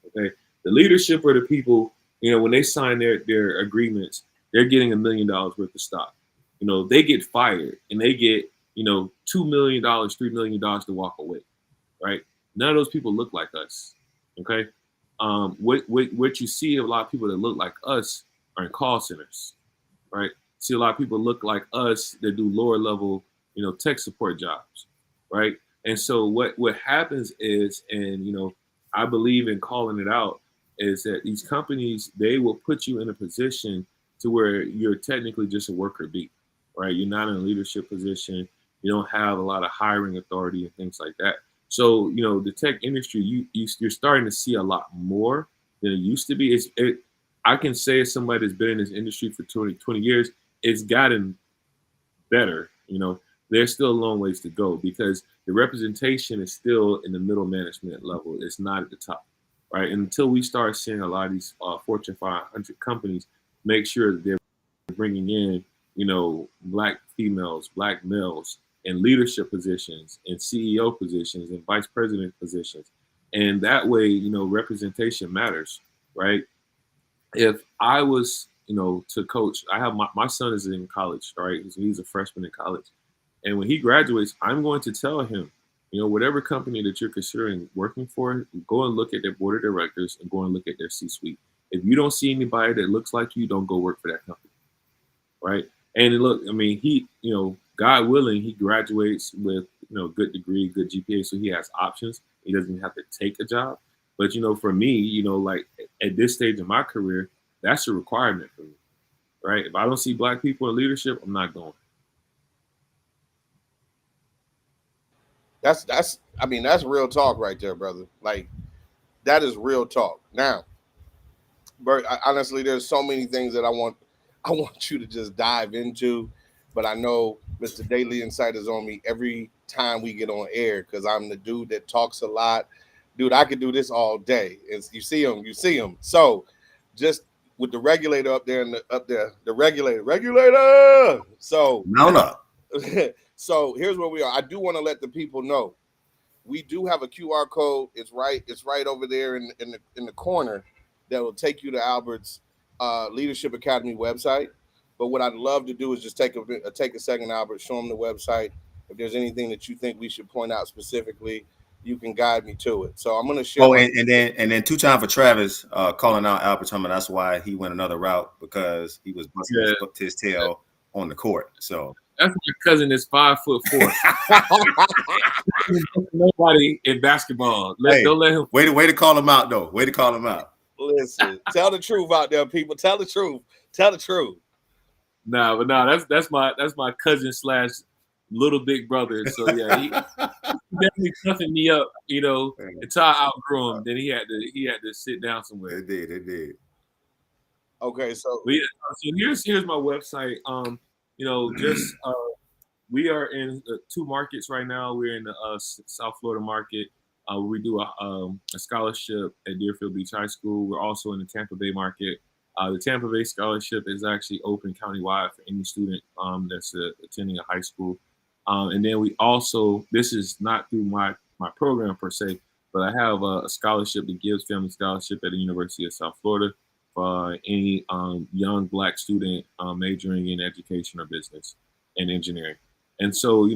okay? The leadership are the people, when they sign their agreements, they're getting $1 million worth of stock. They get fired and they get, $2 million, $3 million to walk away, right? None of those people look like us. Okay. What you see a lot of people that look like us are in call centers, right? See a lot of people look like us that do lower level, tech support jobs, right? And so what happens is, and I believe in calling it out, is that these companies, they will put you in a position to where you're technically just a worker bee, right? You're not in a leadership position. You don't have a lot of hiring authority and things like that. So the tech industry, you're starting to see a lot more than it used to be. I can say, as somebody that's been in this industry for 20 years, it's gotten better. There's still a long ways to go because the representation is still in the middle management level. It's not at the top, right? And until we start seeing a lot of these Fortune 500 companies make sure that they're bringing in, black females, black males in leadership positions and CEO positions and vice president positions. And that way, representation matters, right? If I was, to coach, I have my son is in college, right? He's a freshman in college. And when he graduates, I'm going to tell him, whatever company that you're considering working for, go and look at their board of directors and go and look at their C-suite. If you don't see anybody that looks like you, don't go work for that company, right? And look, I mean, God willing, he graduates with, good degree, good GPA, so he has options. He doesn't have to take a job. But, for me, like at this stage of my career, that's a requirement for me, right? If I don't see black people in leadership, I'm not going. That's real talk right there, brother. Like, that is real talk. Now, Bert, honestly, there's so many things that I want you to just dive into, but I know Mr. Daily Insight is on me every time we get on air because I'm the dude that talks a lot. Dude, I could do this all day. You see him. So, just with the regulator up there the regulator. So, Mount up. so here's where we are. I do want to let the people know we do have a QR code. It's right over there in the corner that will take you to Albert's Leadership Academy website. But what I'd love to do is just take a second, Albert, show them the website. If there's anything that you think we should point out specifically, you can guide me to it. So I'm going to share. Oh, and then two time for Travis calling out Albert Thomas. That's why he went another route because he was busting his tail on the court. So that's my cousin is 5'4". Nobody in basketball. Don't let him. Way to call him out, though. Way to call him out. Listen, tell the truth out there, people. Tell the truth. Tell the truth. But that's my cousin / little big brother. So yeah, he definitely toughing me up, until I outgrew him. Then he had to sit down somewhere. It did. Okay, so yeah, so here's my website. Just we are in 2 markets right now. We're in the South Florida market. We do a scholarship at Deerfield Beach High School. We're also in the Tampa Bay market. The Tampa Bay scholarship is actually open countywide for any student that's attending a high school. And then we also, this is not through my program per se, But I have a scholarship, the Gibbs Family Scholarship at the University of South Florida for any young Black student majoring in education or business and engineering. And so,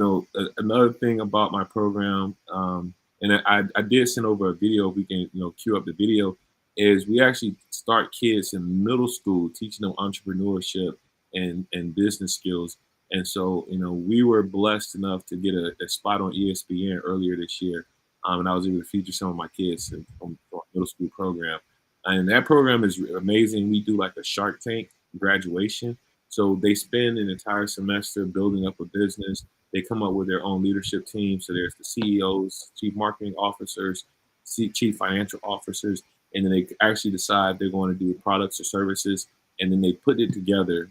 another thing about my program, and I did send over a video. We can, queue up the video. Is we actually start kids in middle school, teaching them entrepreneurship and business skills. And so, we were blessed enough to get a spot on ESPN earlier this year, and I was able to feature some of my kids from our middle school program. And that program is amazing. We do like a Shark Tank graduation. So they spend an entire semester building up a business. They come up with their own leadership team. So there's the CEOs, chief marketing officers, chief financial officers, and then they actually decide they're going to do products or services, and then they put it together.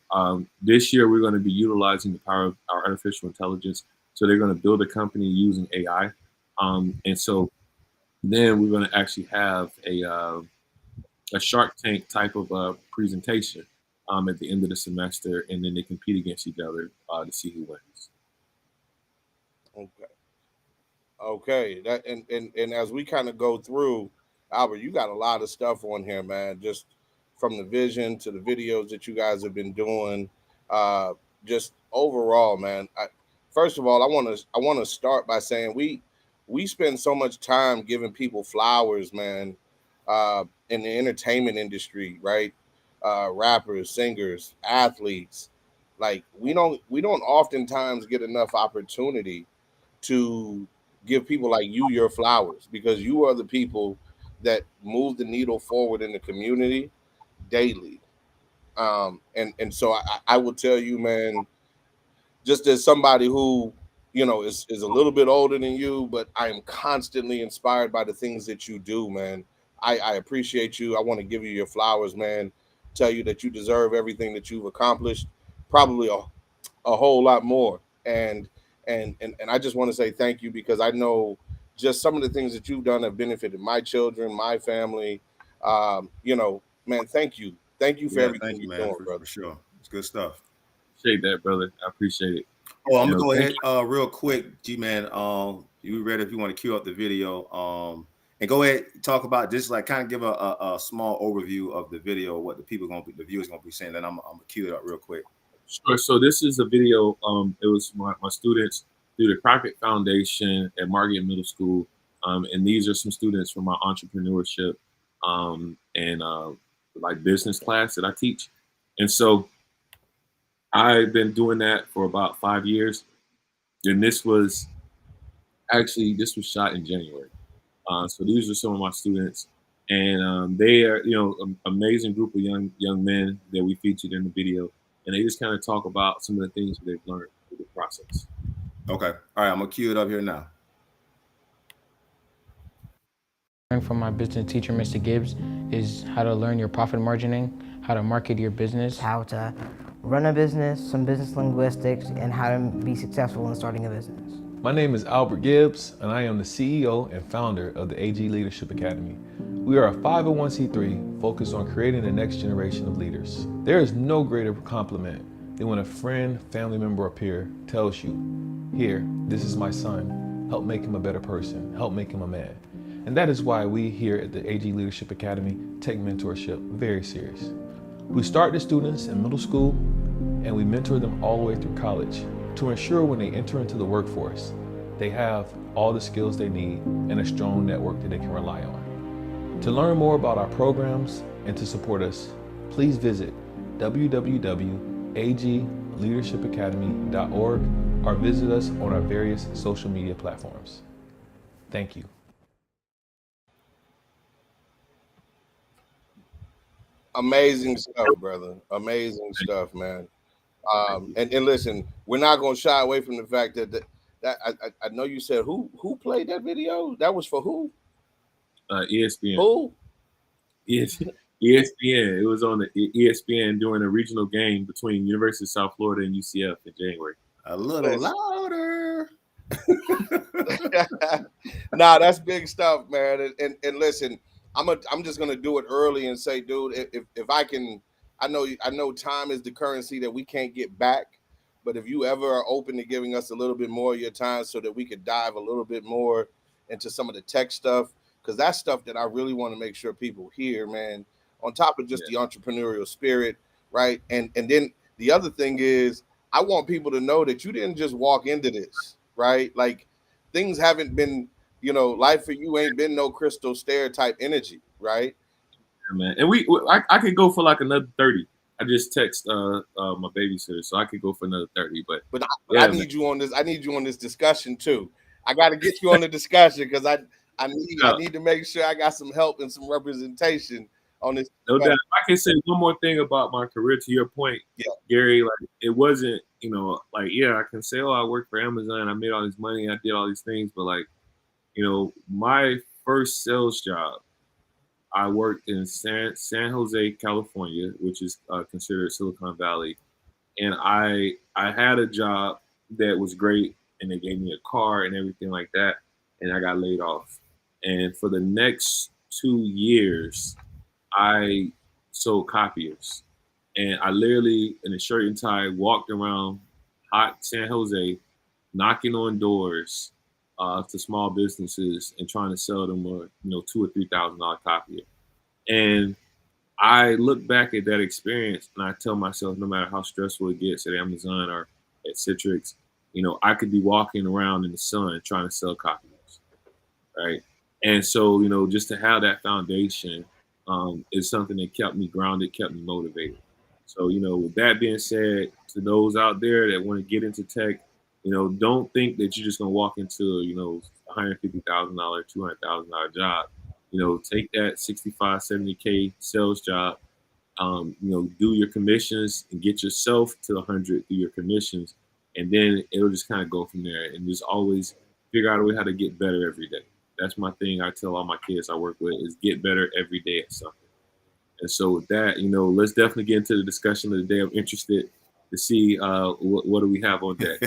This year, we're going to be utilizing the power of our artificial intelligence. So they're going to build a company using AI. And so then we're going to actually have a Shark Tank type of presentation at the end of the semester, and then they compete against each other to see who wins. Okay. Okay. That and as we kind of go through, Albert, you got a lot of stuff on here, man. Just from the vision to the videos that you guys have been doing. Uh, just overall, man. First of all, I want to start by saying we spend so much time giving people flowers, man, in the entertainment industry, right? Rappers, singers, athletes. Like we don't oftentimes get enough opportunity to give people like you your flowers, because you are the people that move the needle forward in the community daily. And so I will tell you, man, just as somebody who is a little bit older than you, but I am constantly inspired by the things that you do, man. I appreciate you. I want to give you your flowers, man. Tell you that you deserve everything that you've accomplished, probably a whole lot more. And I just want to say thank you, because I know just some of the things that you've done have benefited my children, my family. Man, thank you for Yeah, everything thank you, you're man, doing, for brother. sure. It's good stuff. Appreciate that, brother. I appreciate it. Oh, I'm gonna go Thank ahead real quick, G man. You ready if you want to cue up the video? And go ahead talk about just like kind of give a small overview of the video, what the viewers gonna be saying. Then I'm gonna cue it up real quick. Sure. So this is a video. It was my students through the Crockett Foundation at Margate Middle School, and these are some students from my entrepreneurship and like business class that I teach. And so I've been doing that for about 5 years, and this was shot in January. So these are some of my students, and they are, amazing group of young men that we featured in the video, and they just kind of talk about some of the things that they've learned through the process. Okay. All right, I'm gonna cue it up here now. From my business teacher, Mr. Gibbs, is how to learn your profit margining, how to market your business, how to run a business, some business linguistics, and how to be successful in starting a business. My name is Albert Gibbs, and I am the CEO and founder of the AG Leadership Academy. We are a 501c3 focused on creating the next generation of leaders. There is no greater compliment than when a friend, family member, or peer tells you, "Here, this is my son. Help make him a better person. Help make him a man." And that is why we here at the AG Leadership Academy take mentorship very serious. We start the students in middle school, and we mentor them all the way through college to ensure when they enter into the workforce, they have all the skills they need and a strong network that they can rely on. To learn more about our programs and to support us, please visit www.agleadershipacademy.org or visit us on our various social media platforms. Thank you. Amazing stuff, brother. Amazing stuff, man. And listen, we're not going to shy away from the fact that I know you said who played that video. That was for who? ESPN. Who? ESPN. It was on the ESPN during a regional game between University of South Florida and UCF in January. A little louder. Nah, that's big stuff, man. And listen, I'm just gonna do it early and say, dude, if I can, I know time is the currency that we can't get back. But if you ever are open to giving us a little bit more of your time so that we could dive a little bit more into some of the tech stuff, because that's stuff that I really want to make sure people hear, man. On top of just the entrepreneurial spirit, right? And then the other thing is, I want people to know that you didn't just walk into this, right? Like, things haven't been, life for you ain't been no crystal stair type energy, right? Yeah, man. And I could go for like another 30. I just text my babysitter, so I could go for another 30. But I need you on this. I need you on this discussion too. I got to get you on the discussion because I need to make sure I got some help and some representation on this. No doubt. I can say one more thing about my career to your point, Gary. Like, it wasn't, I can say, I worked for Amazon, I made all this money, I did all these things, but like, my first sales job, I worked in San Jose, California, which is considered Silicon Valley, and I had a job that was great, and they gave me a car and everything like that, and I got laid off. And for the next 2 years, I sold copiers, and I literally, in a shirt and tie, walked around hot San Jose, knocking on doors to small businesses and trying to sell them a $2,000 or $3,000 copier. And I look back at that experience and I tell myself, no matter how stressful it gets at Amazon or at Citrix, I could be walking around in the sun trying to sell copiers, right? And so, just to have that foundation is something that kept me grounded, kept me motivated. So, with that being said, to those out there that want to get into tech, don't think that you're just going to walk into, $150,000, $200,000 job. Take that 65, 70K sales job, do your commissions and get yourself to 100 through your commissions. And then it'll just kind of go from there, and just always figure out a way how to get better every day. That's my thing. I tell all my kids I work with is get better every day at something. And so with that, let's definitely get into the discussion of the day. I'm interested to see what do we have on deck.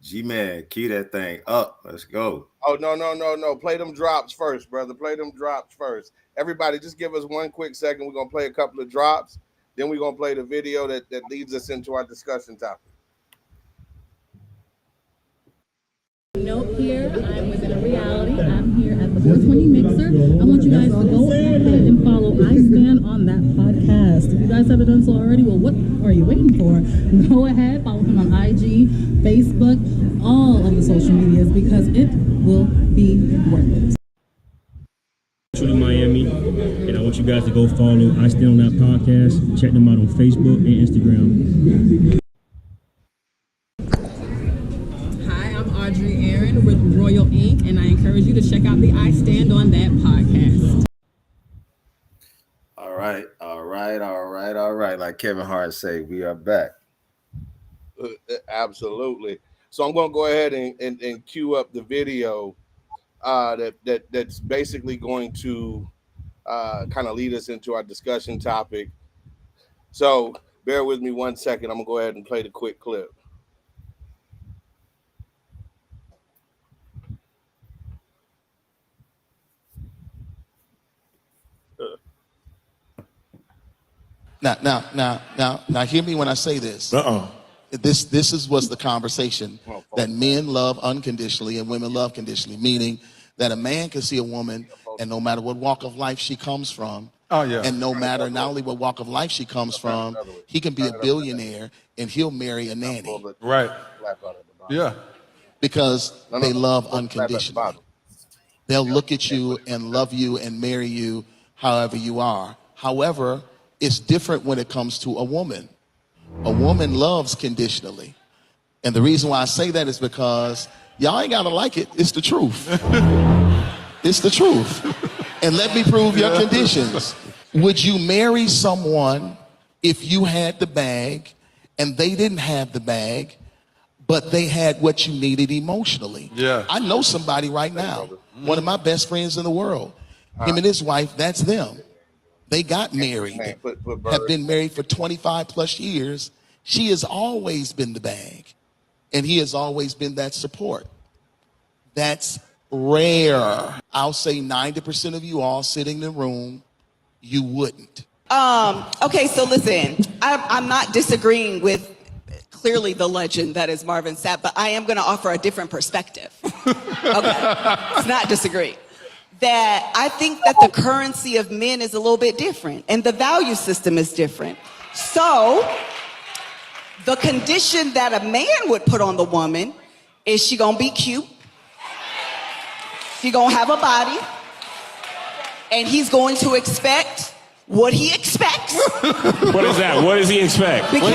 G-Man, key that thing up. Let's go. Oh, no. Play them drops first, brother. Play them drops first. Everybody, just give us 1 quick second. We're going to play a couple of drops. Then we're going to play the video that leads us into our discussion topic. Note here, I'm within a reality. I'm here at the 420 Mixer. I want you guys to go ahead and follow I Stand on That podcast. If you guys haven't done so already, well, what are you waiting for? Go ahead, follow him on IG, Facebook, all of the social medias, because it will be worth it. Truly Miami, and I want you guys to go follow I Stand on That podcast. Check them out on Facebook and Instagram. With Royal Inc., and I encourage you to check out the I Stand on That podcast. All right. Like Kevin Hart say, we are back. Absolutely. So I'm going to go ahead and cue up the video that's basically going to kind of lead us into our discussion topic. So bear with me 1 second. I'm going to go ahead and play the quick clip. Now, hear me when I say this. This was the conversation that men love unconditionally and women love conditionally, meaning that a man can see a woman, and no matter what walk of life she comes from, and no matter not only what walk of life she comes from, he can be a billionaire and he'll marry a nanny. Right. Yeah. Because they love unconditionally. They'll look at you and love you and marry you however you are. However, it's different when it comes to a woman. A woman loves conditionally. And the reason why I say that is because y'all ain't gotta like it. It's the truth. It's the truth. And let me prove your conditions. Would you marry someone if you had the bag and they didn't have the bag, but they had what you needed emotionally? Yeah. I know somebody right now, one of my best friends in the world. Him and his wife, that's them. They got married, have been married for 25 plus years. She has always been the bag, and he has always been that support. That's rare. I'll say 90% of you all sitting in the room, you wouldn't. Okay, so listen, I'm not disagreeing with clearly the legend that is Marvin Sapp, but I am going to offer a different perspective. Okay, it's not disagree. that I think that the currency of men is a little bit different and the value system is different. So the condition that a man would put on the woman is she gonna be cute, she gonna have a body, and he's going to expect what he expects. What is that? What does he expect? Because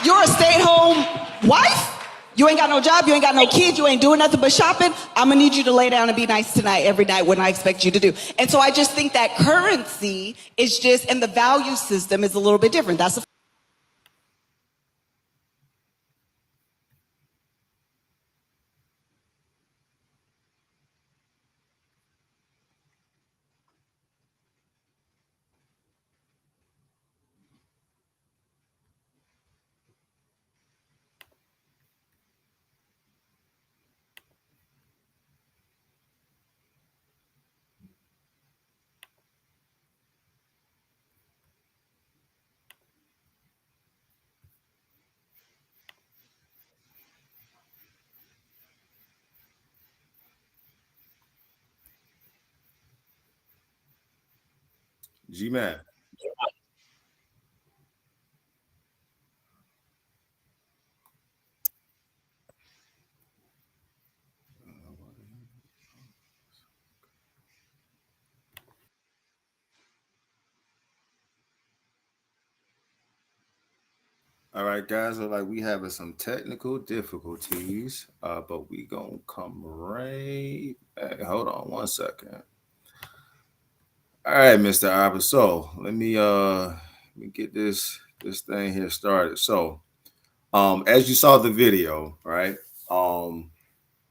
you're a stay-at-home wife. You ain't got no job, you ain't got no kids, you ain't doing nothing but shopping. I'm gonna need you to lay down and be nice tonight every night when I expect you to do. And so I just think that currency is just, and the value system is a little bit different. That's a G-Man. All right, guys. Look like we having some technical difficulties, but we gonna come right back. Hold on one second. All right, Mr. Arbor. So let me get this thing here started. So, as you saw the video, right?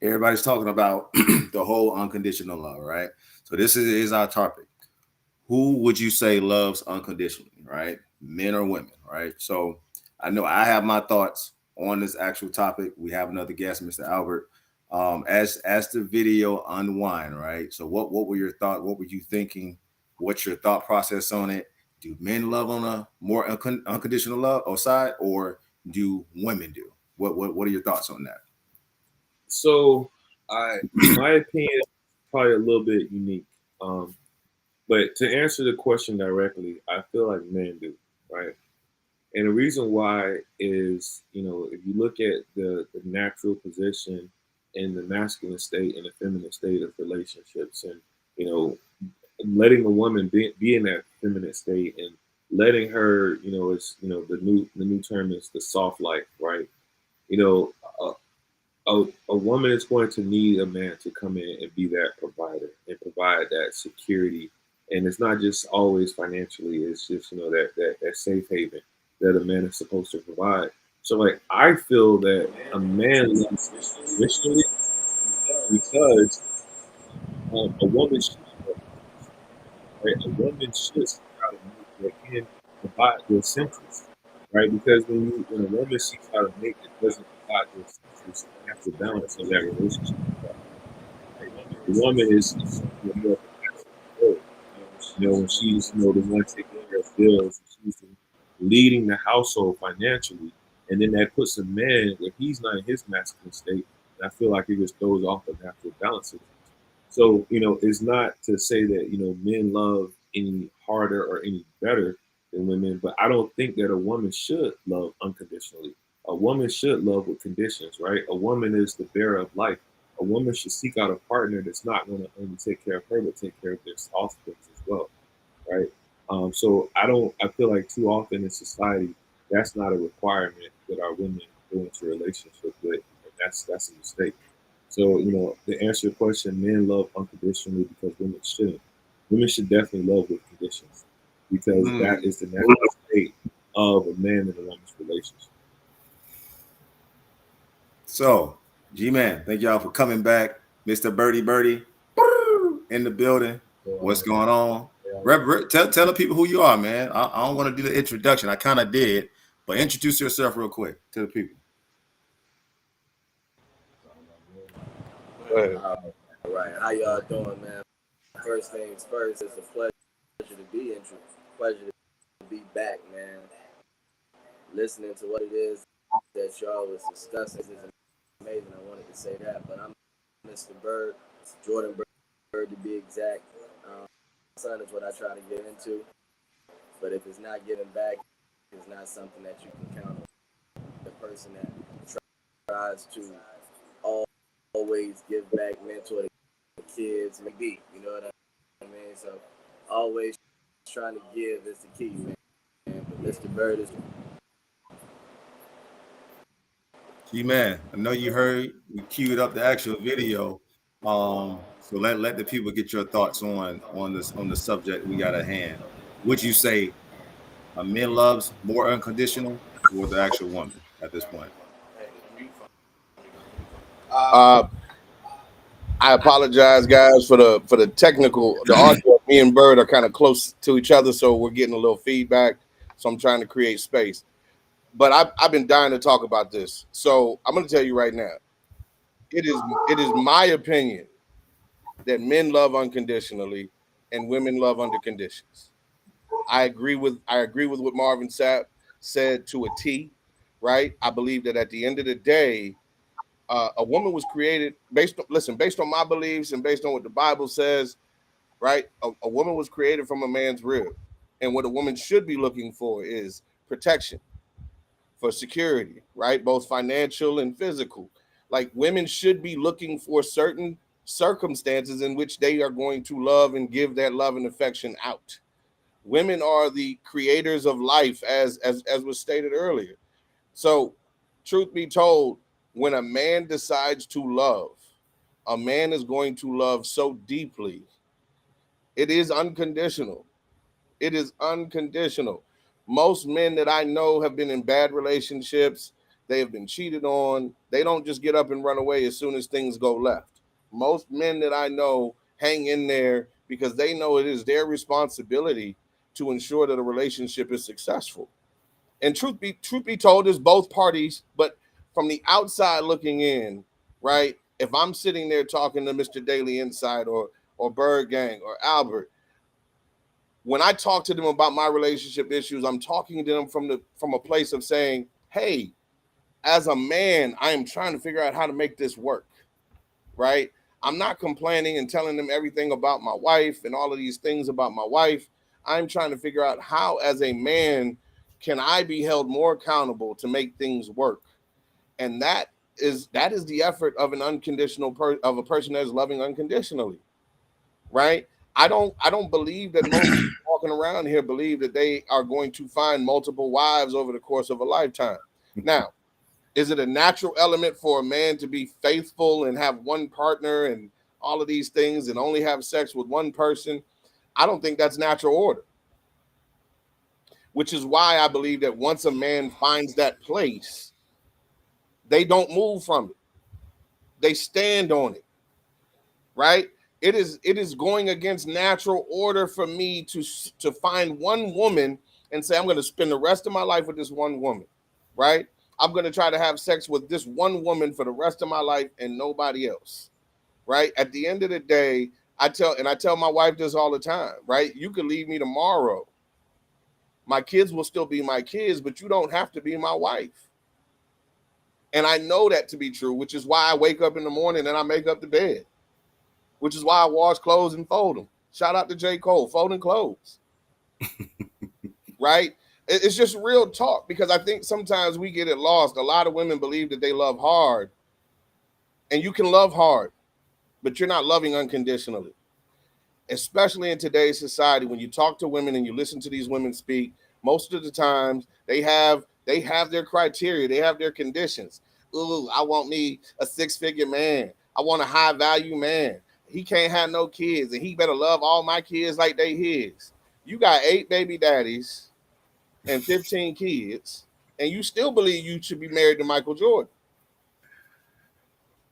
Everybody's talking about the whole unconditional love, right? So this is our topic. Who would you say loves unconditionally, right? Men or women, right? So I know I have my thoughts on this actual topic. We have another guest, Mr. Albert. As the video unwind, right? So what were your thoughts? What were you thinking? What's your thought process on it? Do men love on a more unconditional love or side, or do women do? What are your thoughts on that? So, my opinion is probably a little bit unique. But to answer the question directly, I feel like men do, right? And the reason why is, if you look at the natural position in the masculine state and the feminine state of relationships, and letting a woman be in that feminine state and letting her, is the new term is the soft life, right? You know, a woman is going to need a man to come in and be that provider and provide that security. And it's not just always financially, it's just, that safe haven that a man is supposed to provide. So like I feel that a man loves traditionally because a woman should, right? A woman should seek out a man that can provide the essentials, right? Because when a woman seeks out a mate that doesn't provide the essentials, that's the balance of that relationship. The woman is more of a passive role. When she's the one taking care of bills, she's leading the household financially, and then that puts a man where he's not in his masculine state. And I feel like it just throws off the natural balance of it. So, it's not to say that, men love any harder or any better than women, but I don't think that a woman should love unconditionally. A woman should love with conditions, right? A woman is the bearer of life. A woman should seek out a partner that's not going to only take care of her, but take care of their offspring as well, right? So I feel like too often in society, that's not a requirement that our women go into a relationship with. And that's a mistake. So, to answer your question, men love unconditionally because women shouldn't. Women should definitely love with conditions because that is the natural state of a man and a woman's relationship. So, G-Man, thank y'all for coming back. Mr. Birdie in the building. What's going on? Tell the people who you are, man. I don't want to do the introduction. I kind of did, but introduce yourself real quick to the people. Go All right, how y'all doing, man? First things first, it's a pleasure to be back, man. Listening to what it is that y'all was discussing is amazing. I wanted to say that, but I'm Mr. Bird. Jordan Bird to be exact. Son is what I try to get into. But if it's not giving back, it's not something that you can count on. The person that tries to always give back, mentor the kids, maybe, you know what I mean? So always trying to give is the key, man. But Mr. Bird is Man, I know you heard we queued up the actual video. So let the people get your thoughts on the subject we got at hand. Would you say a man loves more unconditional or the actual woman at this point? Uh, I apologize, guys, for the technical. The audio. Me and Bird are kind of close to each other, so we're getting a little feedback. So I'm trying to create space. But I've been dying to talk about this. So I'm going to tell you right now. It is my opinion that men love unconditionally and women love under conditions. I agree with what Marvin Sapp said to a T, right? I believe that at the end of the day, a woman was created based on my beliefs and based on what the Bible says, right? A woman was created from a man's rib. And what a woman should be looking for is protection, for security, right? Both financial and physical. Like women should be looking for certain circumstances in which they are going to love and give that love and affection out. Women are the creators of life, as was stated earlier. So, truth be told, when a man decides to love, a man is going to love so deeply. It is unconditional. It is unconditional. Most men that I know have been in bad relationships. They have been cheated on. They don't just get up and run away as soon as things go left. Most men that I know hang in there because they know it is their responsibility to ensure that a relationship is successful. And truth be told, is both parties, but from the outside looking in, right? If I'm sitting there talking to Mr. Daily Insight or Bird Gang or Albert, when I talk to them about my relationship issues, I'm talking to them from a place of saying, hey, as a man, I am trying to figure out how to make this work, right? I'm not complaining and telling them everything about my wife and all of these things about my wife. I'm trying to figure out how, as a man, can I be held more accountable to make things work? And that is the effort of an of a person that is loving unconditionally, right? I don't believe that most people walking around here believe that they are going to find multiple wives over the course of a lifetime. Now, is it a natural element for a man to be faithful and have one partner and all of these things and only have sex with one person? I don't think that's natural order, which is why I believe that once a man finds that place, they don't move from it. They stand on it, right? It is going against natural order for me to find one woman and say I'm going to spend the rest of my life with this one woman, right? I'm going to try to have sex with this one woman for the rest of my life and nobody else, right? At the end of the day, I tell my wife this all the time, right? You could leave me tomorrow. My kids will still be my kids, but you don't have to be my wife. And I know that to be true, which is why I wake up in the morning and I make up the bed, which is why I wash clothes and fold them. Shout out to J. Cole, folding clothes, right? It's just real talk because I think sometimes we get it lost. A lot of women believe that they love hard, and you can love hard, but you're not loving unconditionally, especially in today's society. When you talk to women and you listen to these women speak, most of the times they have their criteria, they have their conditions. Ooh, I want me a six-figure man. I want a high-value man. He can't have no kids, and he better love all my kids like they his. You got 8 baby daddies and 15 kids, and you still believe you should be married to Michael Jordan,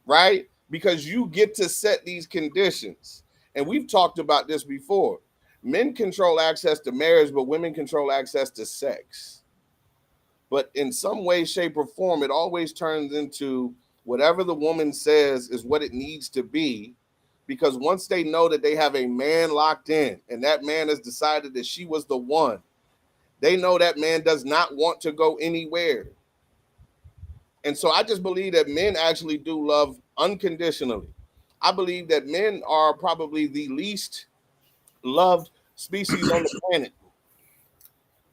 right? Because you get to set these conditions. And we've talked about this before. Men control access to marriage, but women control access to sex. But in some way, shape, or form, it always turns into whatever the woman says is what it needs to be. Because once they know that they have a man locked in and that man has decided that she was the one, they know that man does not want to go anywhere. And so I just believe that men actually do love unconditionally. I believe that men are probably the least loved species on the planet.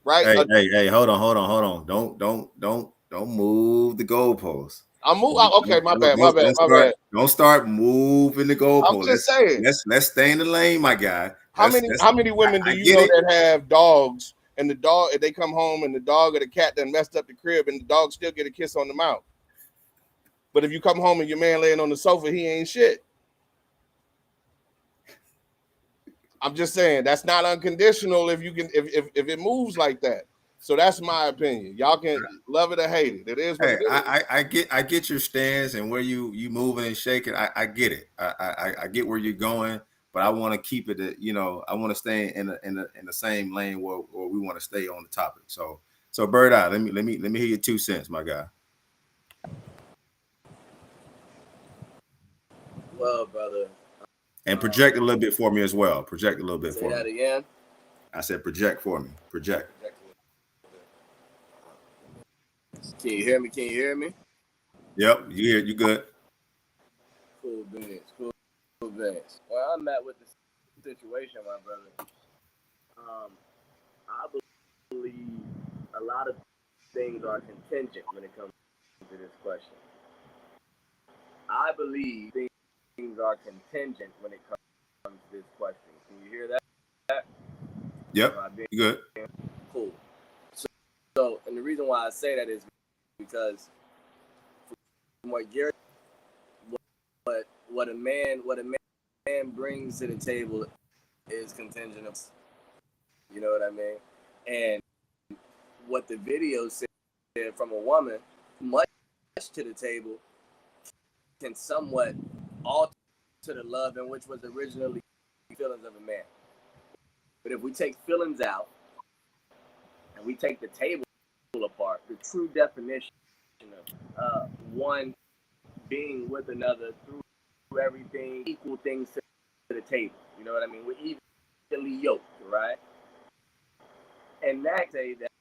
Right? Hey, hold on. Don't move the goalposts. I'm moving. Okay, my bad. Don't start moving the I'm goalposts. just saying. Let's stay in the lane, my guy. How many women do you know that have dogs, and the dog, if they come home and the dog or the cat done messed up the crib, and the dog still get a kiss on the mouth? But if you come home and your man laying on the sofa, he ain't shit. I'm just saying that's not unconditional if it moves like that. So that's my opinion. Y'all can love it or hate it. It is what it is. I get your stance and where you moving and shaking. I get it. I get where you're going, but I want to keep it. I want to stay in the same lane where we want to stay on the topic. So Bird Eye, let me hear your 2 cents, my guy. Well, brother. And project a little bit for me as well. Project a little bit for me. Say that again. I said project for me. Project. Can you hear me? Can you hear me? Yep, you good. Cool beans. Well, I'm at with the situation, my brother. I believe a lot of things are contingent when it comes to this question. I believe things are contingent when it comes to this question. Can you hear that? Yep, you good. Cool. So, and the reason why I say that is because from what Gary, what a man brings to the table is contingent of, you know what I mean? And what the video said from a woman, much to the table, can somewhat alter the love in which was originally feelings of a man. But if we take feelings out and we take the table apart, the true definition of one being with another through everything, equal things to the table. You know what I mean? We're evenly yoked, right? And that say that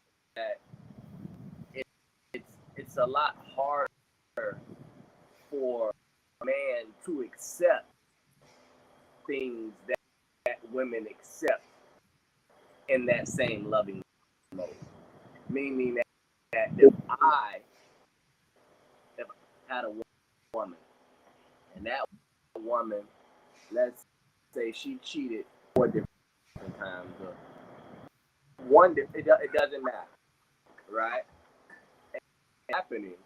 it's a lot harder for a man to accept things that women accept in that same loving mode. Meaning that if I had a woman and that woman, let's say she cheated 4 different times, or it doesn't matter, right? And happening,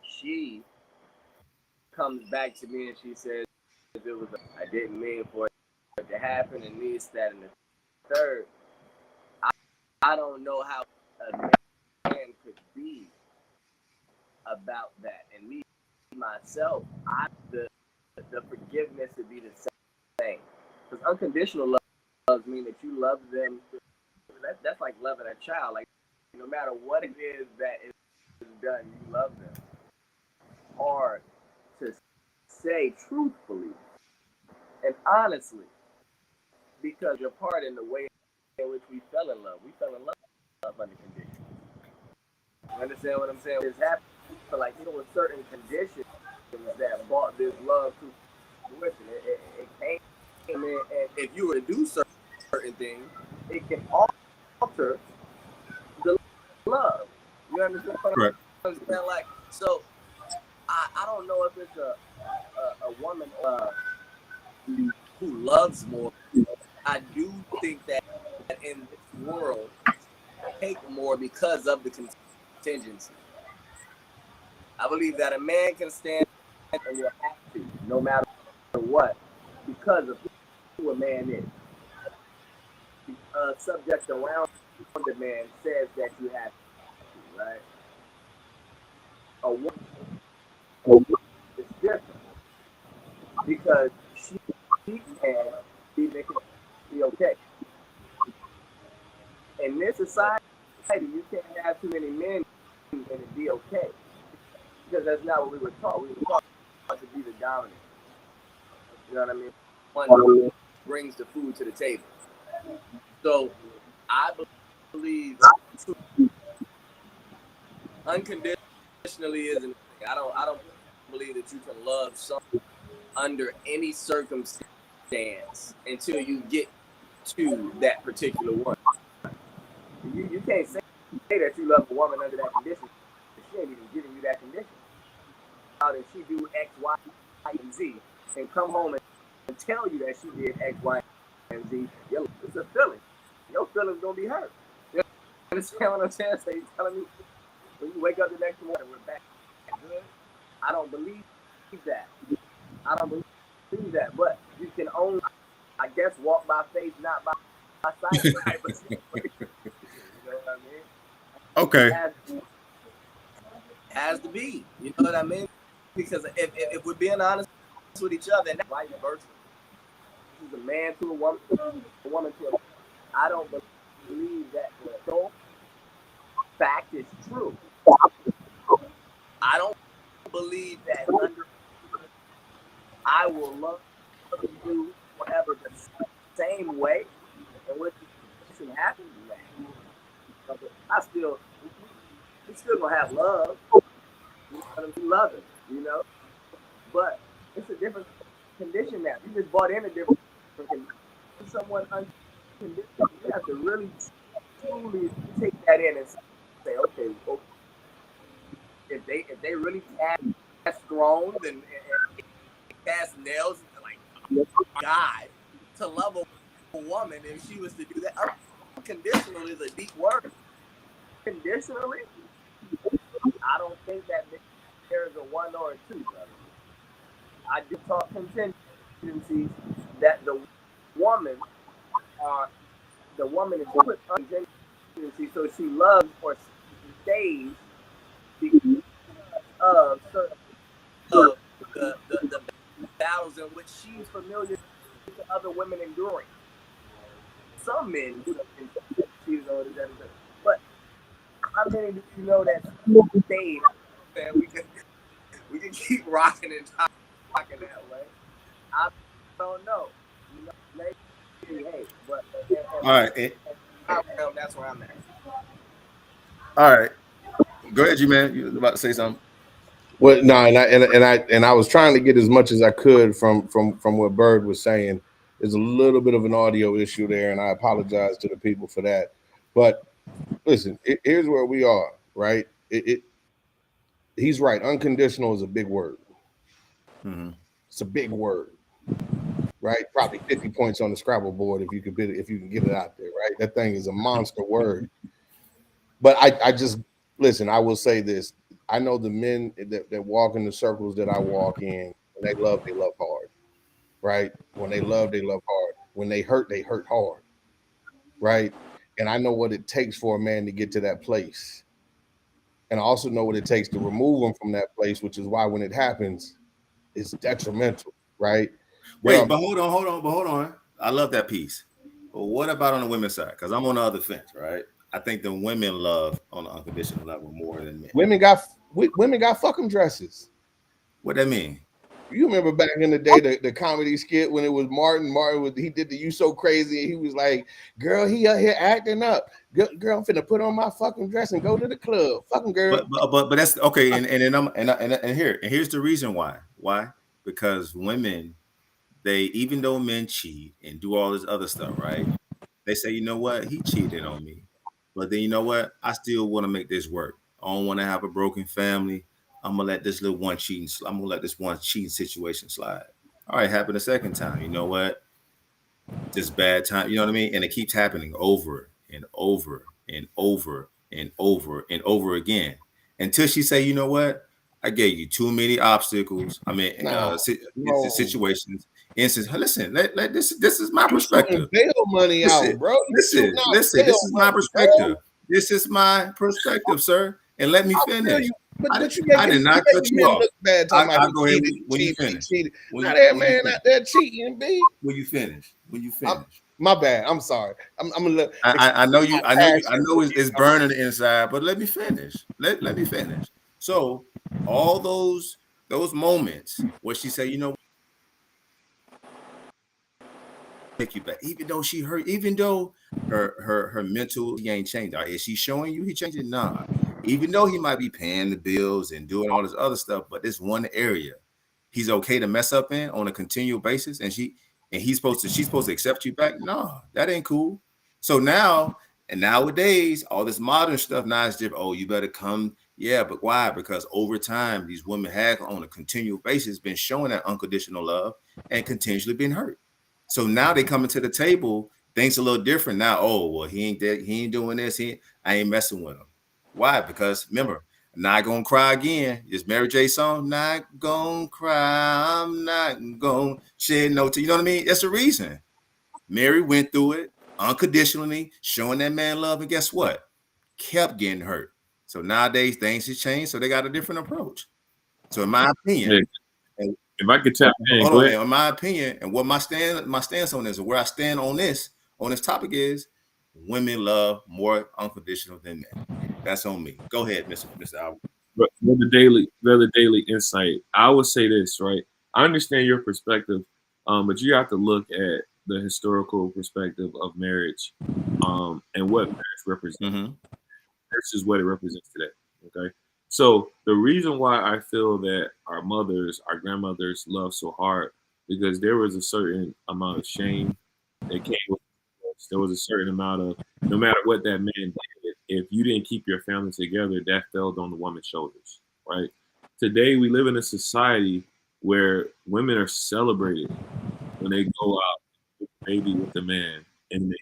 she comes back to me and she says, I didn't mean for it to happen, and this, that, and the third. I don't know how a man could be about that. And me, myself, the forgiveness would be the same. Because unconditional love means that you love them. That's like loving a child. Like, no matter what it is that is done, you love them. Hard to say truthfully and honestly, because you're part in the way in which we fell in love. We fell in love under conditions. You understand what I'm saying? It's happened. So, like, with certain conditions that brought this love to fruition. It came in, and if you were to do certain things, it can alter the love. You understand what Right. I'm saying? Like, so I don't know if it's a woman who loves more. I do think that in this world, take more because of the contingency. I believe that a man can stand and will have to, no matter what, because of who a man is. Subject around the man says that you have to, right? A woman is different because she can be making it okay. In this society, you can't have too many men and it be okay. Because that's not what we were taught. We were taught to be the dominant. You know what I mean? One who brings the food to the table. So I believe unconditionally isn't. I don't believe that you can love someone under any circumstance until you get to that particular one. You can't say that you love a woman under that condition. She ain't even giving you that condition. How did she do X, Y, and Z, and come home and tell you that she did X, Y, and Z? It's a feeling. Your feelings gonna be hurt. You understand what I'm saying? So you telling me when you wake up the next morning, we're back good? I don't believe that. I don't believe that. But you can only, I guess, walk by faith, not by sight. Type of situation. You know what I mean? Okay. It has to be. You know what I mean? Because if we're being honest with each other, and vice versa, this is a man to a woman to a man. I don't believe that the fact is true. I don't believe that I will love you forever the same way. And what happens, man, we still gonna have love. You know what I mean? Love it, you know. But it's a different condition now. You just bought in a different condition. Someone unconditional, you have to really truly take that in and say, okay, well, if they really cast thrones and cast nails, like, God, to love a woman, if she was to do that, unconditional is a deep word. Conditionally, I don't think that there is a one or a two, brother. I do talk contingencies that the woman is put contingency, so she loves or stays because of certain of the battles in which she's familiar to other women enduring. Some men do but how many do you know that stayed? And we can keep rocking and talking that way. I don't know. You know, maybe hey, but All right. That's where I'm at. All right. Go ahead, you man. You was about to say something. Well, no, and I was trying to get as much as I could from what Bird was saying. There's a little bit of an audio issue there, and I apologize to the people for that. But listen, here's where we are, right? He's right. Unconditional is a big word. Mm-hmm. It's a big word, right? Probably 50 points on the Scrabble board if you can get it out there, right? That thing is a monster word. But I just listen. I will say this: I know the men that walk in the circles that I walk in. When they love hard, right? When they love hard. When they hurt hard, right? And I know what it takes for a man to get to that place. And I also know what it takes to remove them from that place, which is why when it happens, it's detrimental, right? Wait, but hold on. I love that piece. But what about on the women's side? Because I'm on the other fence, right? I think the women love on the unconditional level more than men. Women got fucking dresses. What that mean? You remember back in the day the comedy skit when it was Martin he did the "You So Crazy" and he was like, "Girl, he out here acting up. Girl, I'm finna put on my fucking dress and go to the club. Fucking girl." But that's okay. And here's the reason why. Why? Because women, they, even though men cheat and do all this other stuff, right? They say, you know what, he cheated on me, but then you know what, I still want to make this work. I don't want to have a broken family. I'm gonna let this one cheating situation slide. All right, happened a second time. You know what? Just bad time. You know what I mean? And it keeps happening over and over and over and over and over again until she say, you know what? I gave you too many obstacles. I mean, situations. Instance. Listen, let this is my perspective. Bail money listen, out, bro. Listen. This is my perspective. This is my perspective, sir. And let me finish. I did not cut you off. I'll go ahead when you finish. Now that man out there cheating, B. When you finish. My bad. I'm sorry. I'm gonna look. I know it's burning inside, but let me finish. Let me finish. So all those moments where she said, you know, take you back, even though she hurt, even though her mental, he ain't changed. Is she showing you he changed it? Nah. Even though he might be paying the bills and doing all this other stuff, but this one area, he's okay to mess up in on a continual basis, and she's supposed to accept you back. No, that ain't cool. So now, and nowadays, all this modern stuff now is just, oh, you better come. Yeah, but why? Because over time, these women have on a continual basis been showing that unconditional love and continually been hurt. So now they coming to the table, things a little different now. Oh, well, he ain't doing this. I ain't messing with him. Why? Because remember, not gonna cry again. It's Mary J song. Not gonna cry. I'm not gonna shed no tears. You know what I mean? That's the reason. Mary went through it unconditionally, showing that man love, and guess what? Kept getting hurt. So nowadays things have changed. So they got a different approach. So in my opinion, if I could tap in, hold on, in my opinion, and what my stance on this, and where I stand on this topic is, women love more unconditional than men. That's on me. Go ahead, Mr. Albert. Brother Daily Insight. I would say this, right? I understand your perspective, but you have to look at the historical perspective of marriage, and what marriage represents versus what it represents today. Okay, so the reason why I feel that our mothers, our grandmothers, love so hard because there was a certain amount of shame that came with this. There was a certain amount of, no matter what that man did, if you didn't keep your family together, that fell on the woman's shoulders, right? Today, we live in a society where women are celebrated when they go out with a baby with a man, and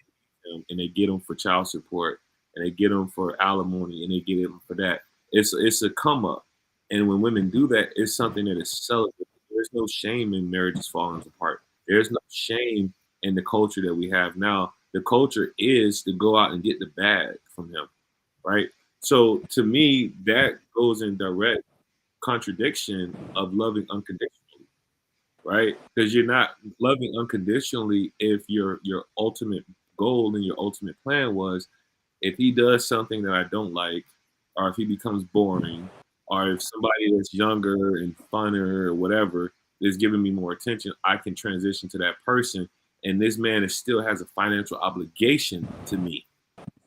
they get them for child support, and they get them for alimony, and they get them for that. It's a come up, and when women do that, it's something that is celebrated. There's no shame in marriages falling apart. There's no shame in the culture that we have now. The culture is to go out and get the bag from him, right? So to me, that goes in direct contradiction of loving unconditionally, right? Because you're not loving unconditionally if your ultimate goal and your ultimate plan was, if he does something that I don't like, or if he becomes boring, or if somebody that's younger and funner or whatever is giving me more attention, I can transition to that person. And this man still has a financial obligation to me.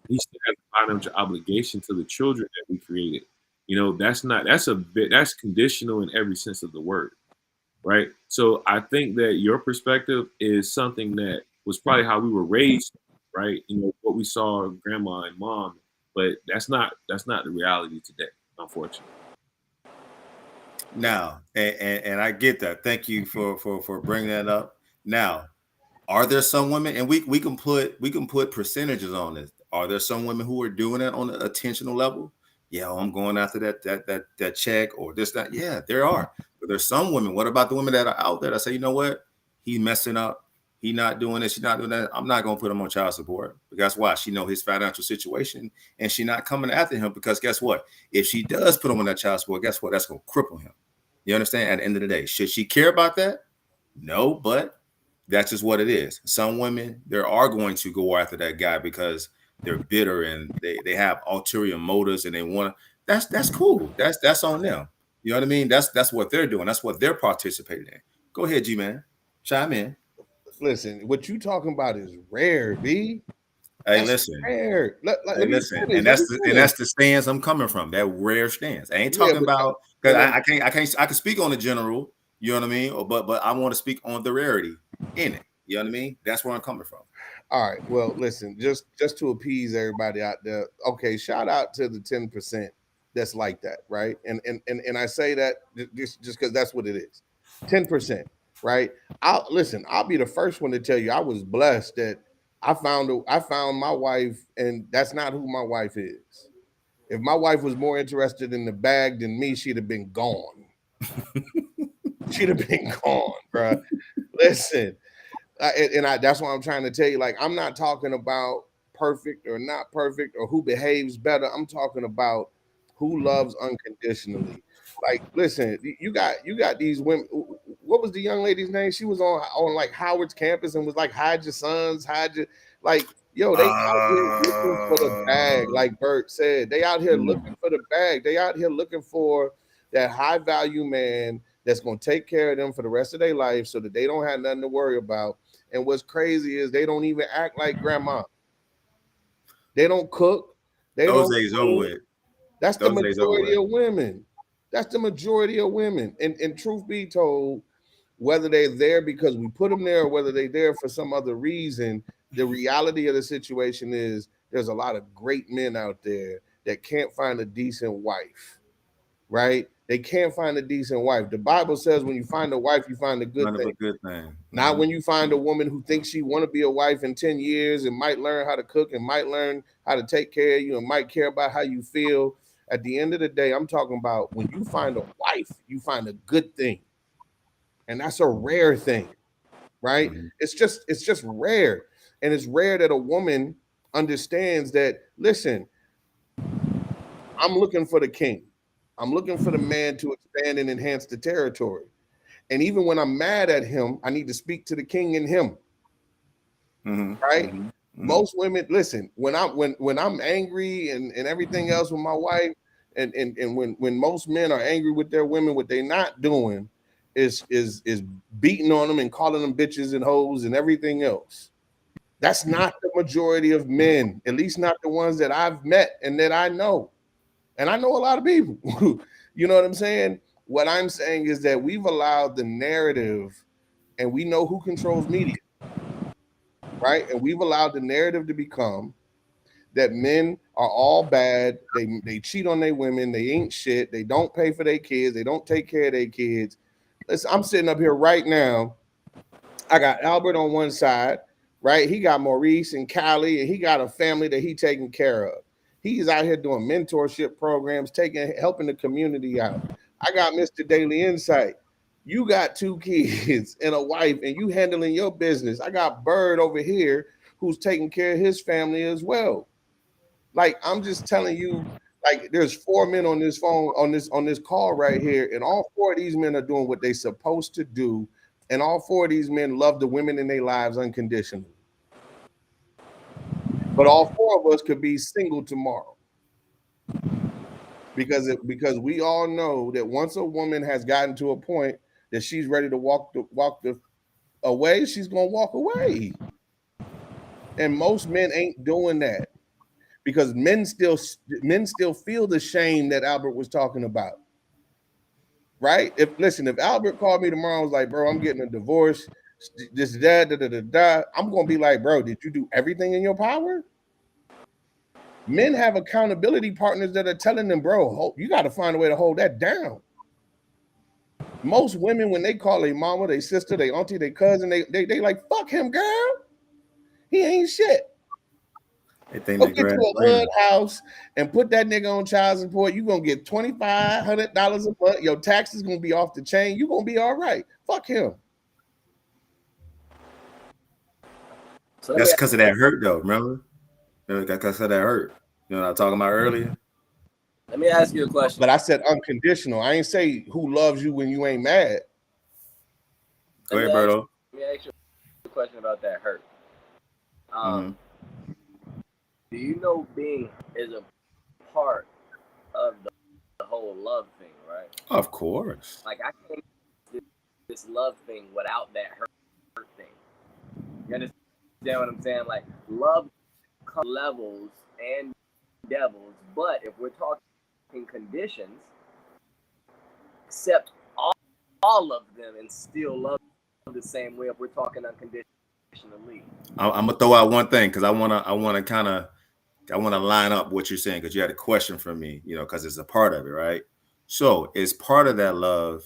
He still has a financial obligation to the children that we created. That's conditional in every sense of the word, right? So I think that your perspective is something that was probably how we were raised, right? What we saw grandma and mom, but that's not the reality today, unfortunately. Now, and I get that. Thank you for bringing that up. Now, are there some women, and we can put percentages on this? Are there some women who are doing it on an attentional level? Yeah, I'm going after that check or this, that. Yeah, there are. But there's some women. What about the women that are out there that say, you know what? He's messing up. He not doing this. She's not doing that. I'm not gonna put him on child support. But guess what? She know his financial situation, and she not coming after him because guess what? If she does put him on that child support, guess what? That's gonna cripple him. You understand? At the end of the day, should she care about that? No, but that's just what it is. Some women, there are going to go after that guy because they're bitter and they have ulterior motives and they want to. That's cool. That's on them. You know what I mean? That's what they're doing. That's what they're participating in. Go ahead, G man. Chime in. Listen, what you talking about is rare, B. Hey, That's listen. rare. Hey, listen, and that's the stance I'm coming from. That rare stance. I ain't talking about because I can speak on the general. You know what I mean? But I want to speak on the rarity in it. You know what I mean? That's where I'm coming from. All right. Well, listen, just to appease everybody out there. Okay, shout out to the 10% that's like that, right? And I say that just because that's what it is. 10%, right? I'll be the first one to tell you I was blessed that I found my wife, and that's not who my wife is. If my wife was more interested in the bag than me, she'd have been gone. She'd have been gone, bro. Listen, that's why I'm trying to tell you, like, I'm not talking about perfect or not perfect or who behaves better. I'm talking about who loves unconditionally. Like, listen, you got these women. What was the young lady's name? She was on like Howard's campus and was like, hide your sons, hide your, like, yo, they out here looking for the bag, like Bert said. They out here looking for the bag. They out here looking for that high value man that's going to take care of them for the rest of their life so that they don't have nothing to worry about. And what's crazy is they don't even act like grandma. They don't cook. They Those don't days clean. over with. That's the majority of women. That's the majority of women. And truth be told, whether they're there because we put them there or whether they're there for some other reason, the reality of the situation is there's a lot of great men out there that can't find a decent wife, right? They can't find a decent wife. The Bible says when you find a wife, you find a good Kind of thing. a good thing. Not when you find a woman who thinks she want to be a wife in 10 years and might learn how to cook and might learn how to take care of you and might care about how you feel. At the end of the day, I'm talking about when you find a wife, you find a good thing. And that's a rare thing, right? It's just rare. And it's rare that a woman understands that, listen, I'm looking for the king. I'm looking for the man to expand and enhance the territory. And even when I'm mad at him, I need to speak to the king in him. Right? Most women, listen, when I'm angry and everything else with my wife, and when most men are angry with their women, what they're not doing is beating on them and calling them bitches and hoes and everything else. That's not the majority of men, at least not the ones that I've met and that I know. And I know a lot of people. You know what I'm saying? What I'm saying is that we've allowed the narrative, and we know who controls media, right? And we've allowed the narrative to become that men are all bad. They cheat on their women. They ain't shit. They don't pay for their kids. They don't take care of their kids. Listen, I'm sitting up here right now. I got Albert on one side, right? He got Maurice and Callie, and he got a family that he taking care of. He's out here doing mentorship programs, helping the community out. I got Mr. Daily Insight. You got 2 kids and a wife, and you handling your business. I got Bird over here who's taking care of his family as well. Like, I'm just telling you, like, there's 4 men on this phone, on this call right here, and all 4 of these men are doing what they're supposed to do, and all 4 of these men love the women in their lives unconditionally. But all 4 of us could be single tomorrow. Because we all know that once a woman has gotten to a point that she's ready to walk away, she's gonna walk away. And most men ain't doing that because men still feel the shame that Albert was talking about. Right? If Albert called me tomorrow and was like, bro, I'm getting a divorce, this, that, I'm gonna be like, bro, did you do everything in your power? Men have accountability partners that are telling them, bro, you got to find a way to hold that down. Most women, when they call their mama, their sister, their auntie, their cousin, they like, fuck him, girl. He ain't shit. Go get you a hood house and put that nigga on child support. You're going to get $2,500 a month. Your taxes going to be off the chain. You're going to be all right. Fuck him. So that's because of that hurt, though, remember? Because of that hurt. You know what I was talking about earlier? Let me ask you a question. But I said unconditional. I ain't say who loves you when you ain't mad. Go ahead, Berto. Let me ask you a question about that hurt. Do you know being is a part of the whole love thing, right? Of course. Like, I can't do this love thing without that hurt thing. You understand what I'm saying? Like, love comes levels and devils, but if we're talking conditions, accept all of them and still love the same way if we're talking unconditionally. I'm gonna throw out one thing because I want to line up what you're saying because you had a question for me, you know, because it's a part of it, right? So it's part of that love.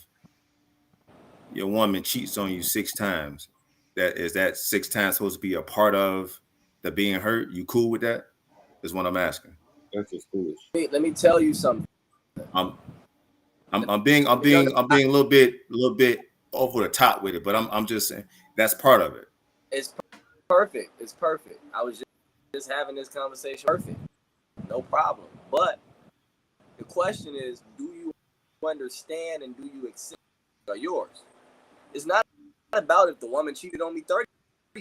Your woman cheats on you 6 times. That 6 times supposed to be a part of the being hurt? You cool with that? Is what I'm asking. That's just foolish. Let me tell you something. I'm being a little bit over the top with it, but I'm just saying that's part of it. It's perfect. It's perfect. I was just having this conversation. Perfect. No problem. But the question is, do you understand and do you accept are yours? It's not about if the woman cheated on me 30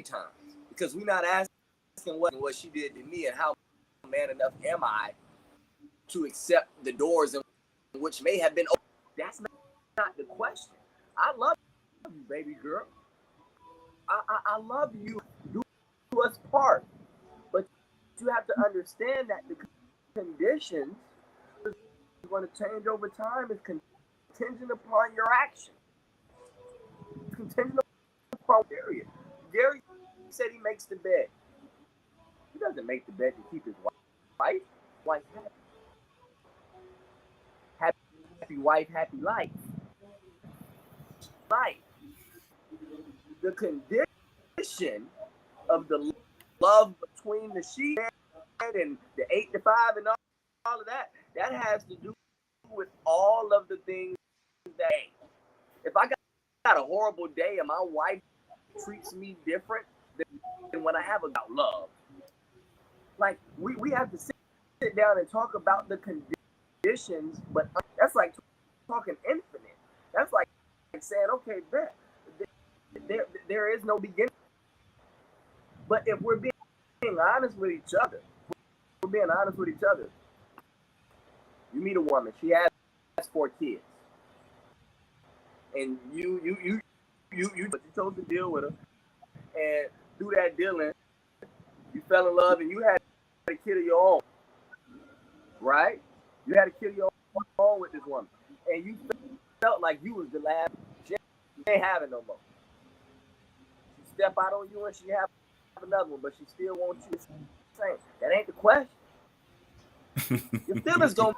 times, because we're not asking what she did to me and how man enough am I to accept the doors in which may have been open. That's not the question. I love you, baby girl. I love you. Do us part. But you have to understand that the conditions are going to change over time. If contingent upon your action. Contingent upon period. Gary said he makes the bed. He doesn't make the bed to keep his wife. Wife happy. Happy wife, happy life. The condition of the love between the sheep and the 8 to 5 and all of that, that has to do with all of the things that, if I got a horrible day and my wife treats me different than when I have about love, like we have to sit down and talk about the conditions, but that's like talking infinite. That's like saying, okay, bet there is no beginning. But if we're being honest with each other, you meet a woman, she has 4 kids, and you chose to deal with her, and through that dealing, you fell in love, and you had a kid of your own, right? You had a kid of your own with this woman, and you felt like you was the last. She ain't having no more. She step out on you, and she have another one, but she still wants you the same. That ain't the question. Your feelings gonna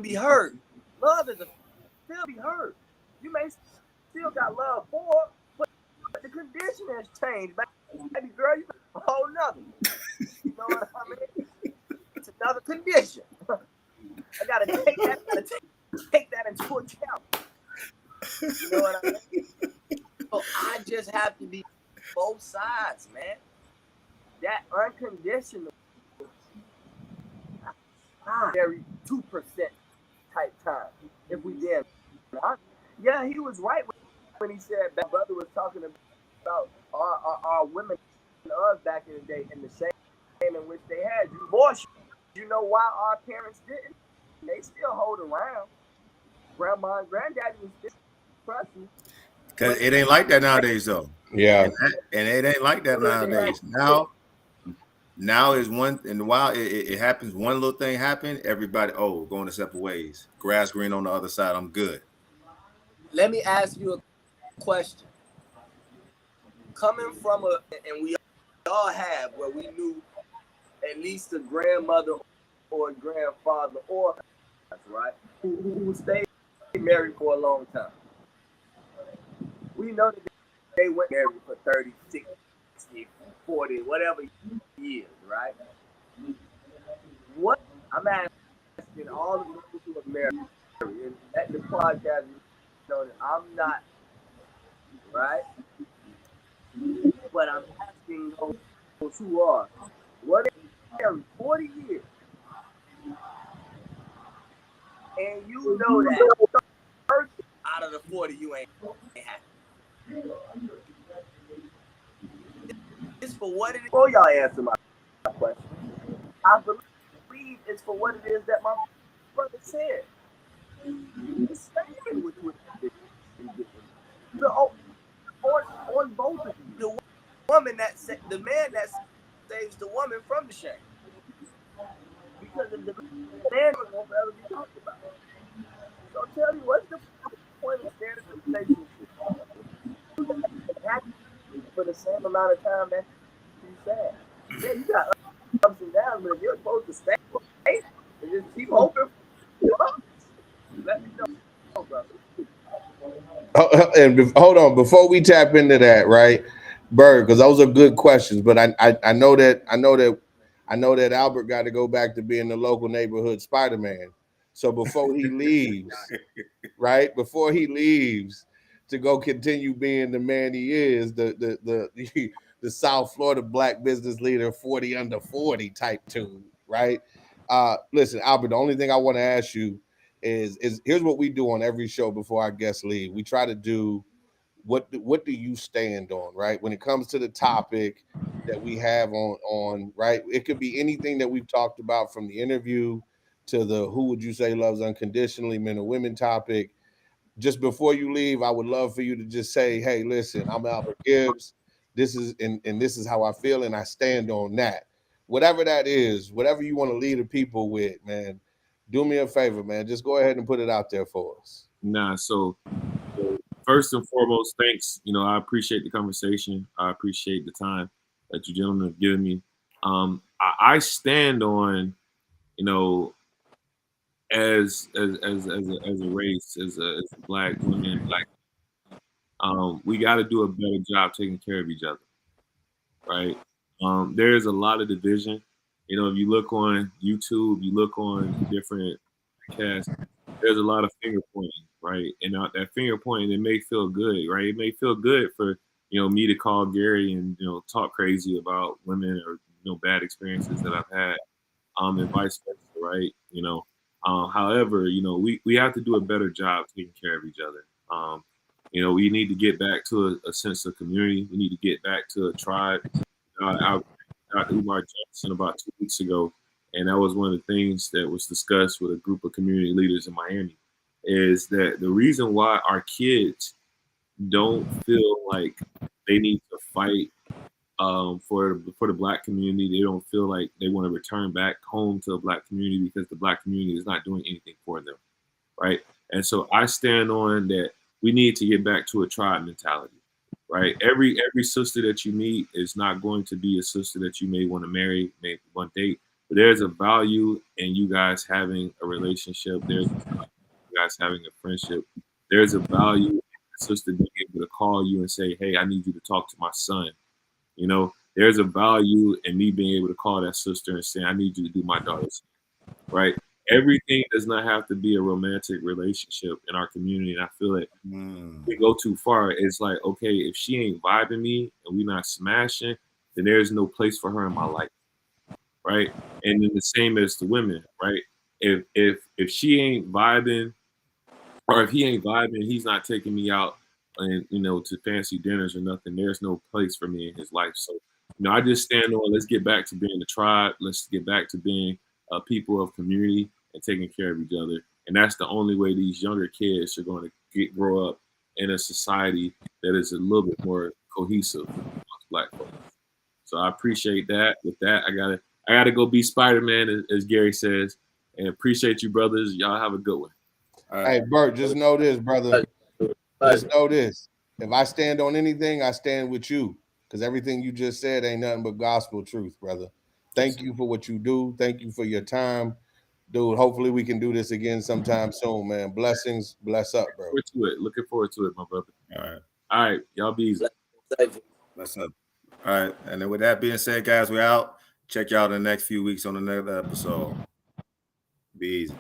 be hurt. Love is a still be hurt. You may still got love for her, but the condition has changed. Baby girl, you a whole nother. You know what I mean? It's another condition. I gotta take that into account. You know what I mean? So I just have to be both sides, man. That unconditional, very 2% type time. If we did, yeah, he was right when he said that brother was talking about our women and us back in the day and the shame in which they had. You know why our parents didn't? They still hold around. Grandma and granddaddy was still trusting. Because it ain't like that nowadays, though. Yeah. And it ain't like that nowadays. Now is one in a while it happens. One little thing happened, everybody going to separate ways. Grass green on the other side. I'm good. Let me ask you a question. Coming from and we all have where we knew at least a grandmother or a grandfather or right who stayed married for a long time. We know that they went married for 30, 60, 40, whatever years, right? What I'm asking all of those who are married, and at the podcast, you know that I'm not, right? But I'm asking those who are, what if 40 years, and you know that 30 out of the 40 you ain't happy. It's for what it is. Before y'all answer my question, I believe it's for what it is that my brother said. It's staying with on both of you. The woman the man that saves the woman from the shame. Because if the man won't ever be talked about. So tell me, what's the point of standing in a relationship? Happy for the same amount of time that you sad. Yeah, you got ups and downs, but if you're supposed to stay and just keep hoping for ups, let me know, brother. And hold on, before we tap into that, right, Bird, because those are good questions. But I know that Albert got to go back to being the local neighborhood Spider-Man. So before he leaves, right, before he leaves to go continue being the man he is, the South Florida black business leader, 40 under 40 type tune, right? Listen, Albert, the only thing I want to ask you is here's what we do on every show before our guests leave. We try to do what do you stand on, right? When it comes to the topic that we have on right, it could be anything that we've talked about from the interview to the who would you say loves unconditionally, men or women topic. Just before you leave, I would love for you to just say, hey, listen, I'm Albert Gibbs. This is and this is how I feel, and I stand on that. Whatever that is, whatever you want to lead the people with, man, do me a favor, man. Just go ahead and put it out there for us. So first and foremost, thanks. I appreciate the conversation. I appreciate the time that you gentlemen have given me. I stand on, as a race, as a black women, we got to do a better job taking care of each other, right? There's a lot of division. If you look on YouTube, you look on different podcasts, there's a lot of finger pointing, right? And that finger pointing, it may feel good, right? It may feel good for me to call Gary and talk crazy about women or bad experiences that I've had, and vice versa, right? However, we have to do a better job taking care of each other. We need to get back to a sense of community. We need to get back to a tribe. I got Umar Johnson about 2 weeks ago, and that was one of the things that was discussed with a group of community leaders in Miami, is that the reason why our kids don't feel like they need to fight for the black community, they don't feel like they want to return back home to the black community because the black community is not doing anything for them, right? And so I stand on that we need to get back to a tribe mentality. Right, every sister that you meet is not going to be a sister that you may want to marry, may one date. But there's a value in you guys having a relationship. There's a value in you guys having a friendship. There's a value in a sister being able to call you and say, "Hey, I need you to talk to my son." There's a value in me being able to call that sister and say, "I need you to do my daughter's." Right. Everything does not have to be a romantic relationship in our community. And I feel that we go too far. It's like, okay, if she ain't vibing me and we not smashing, then there's no place for her in my life. Right. And then the same as the women, right? If she ain't vibing, or if he ain't vibing, he's not taking me out and to fancy dinners or nothing, there's no place for me in his life. So, I just stand on, let's get back to being a tribe. Let's get back to being people of community and taking care of each other. And that's the only way these younger kids are going to grow up in a society that is a little bit more cohesive amongst black folks. So I appreciate that. With that, I gotta go be Spider-Man, as Gary says, and appreciate you, brothers. Y'all have a good one. Hey, Bert, just know this, brother. Just know this. If I stand on anything, I stand with you, because everything you just said ain't nothing but gospel truth, brother. Thank you for what you do. Thank you for your time. Dude, hopefully we can do this again sometime soon, man. Blessings. Bless up, bro. Looking forward to it, my brother. All right. Y'all be easy. Bless up. All right. And then with that being said, guys, we're out. Check y'all in the next few weeks on another episode. Be easy.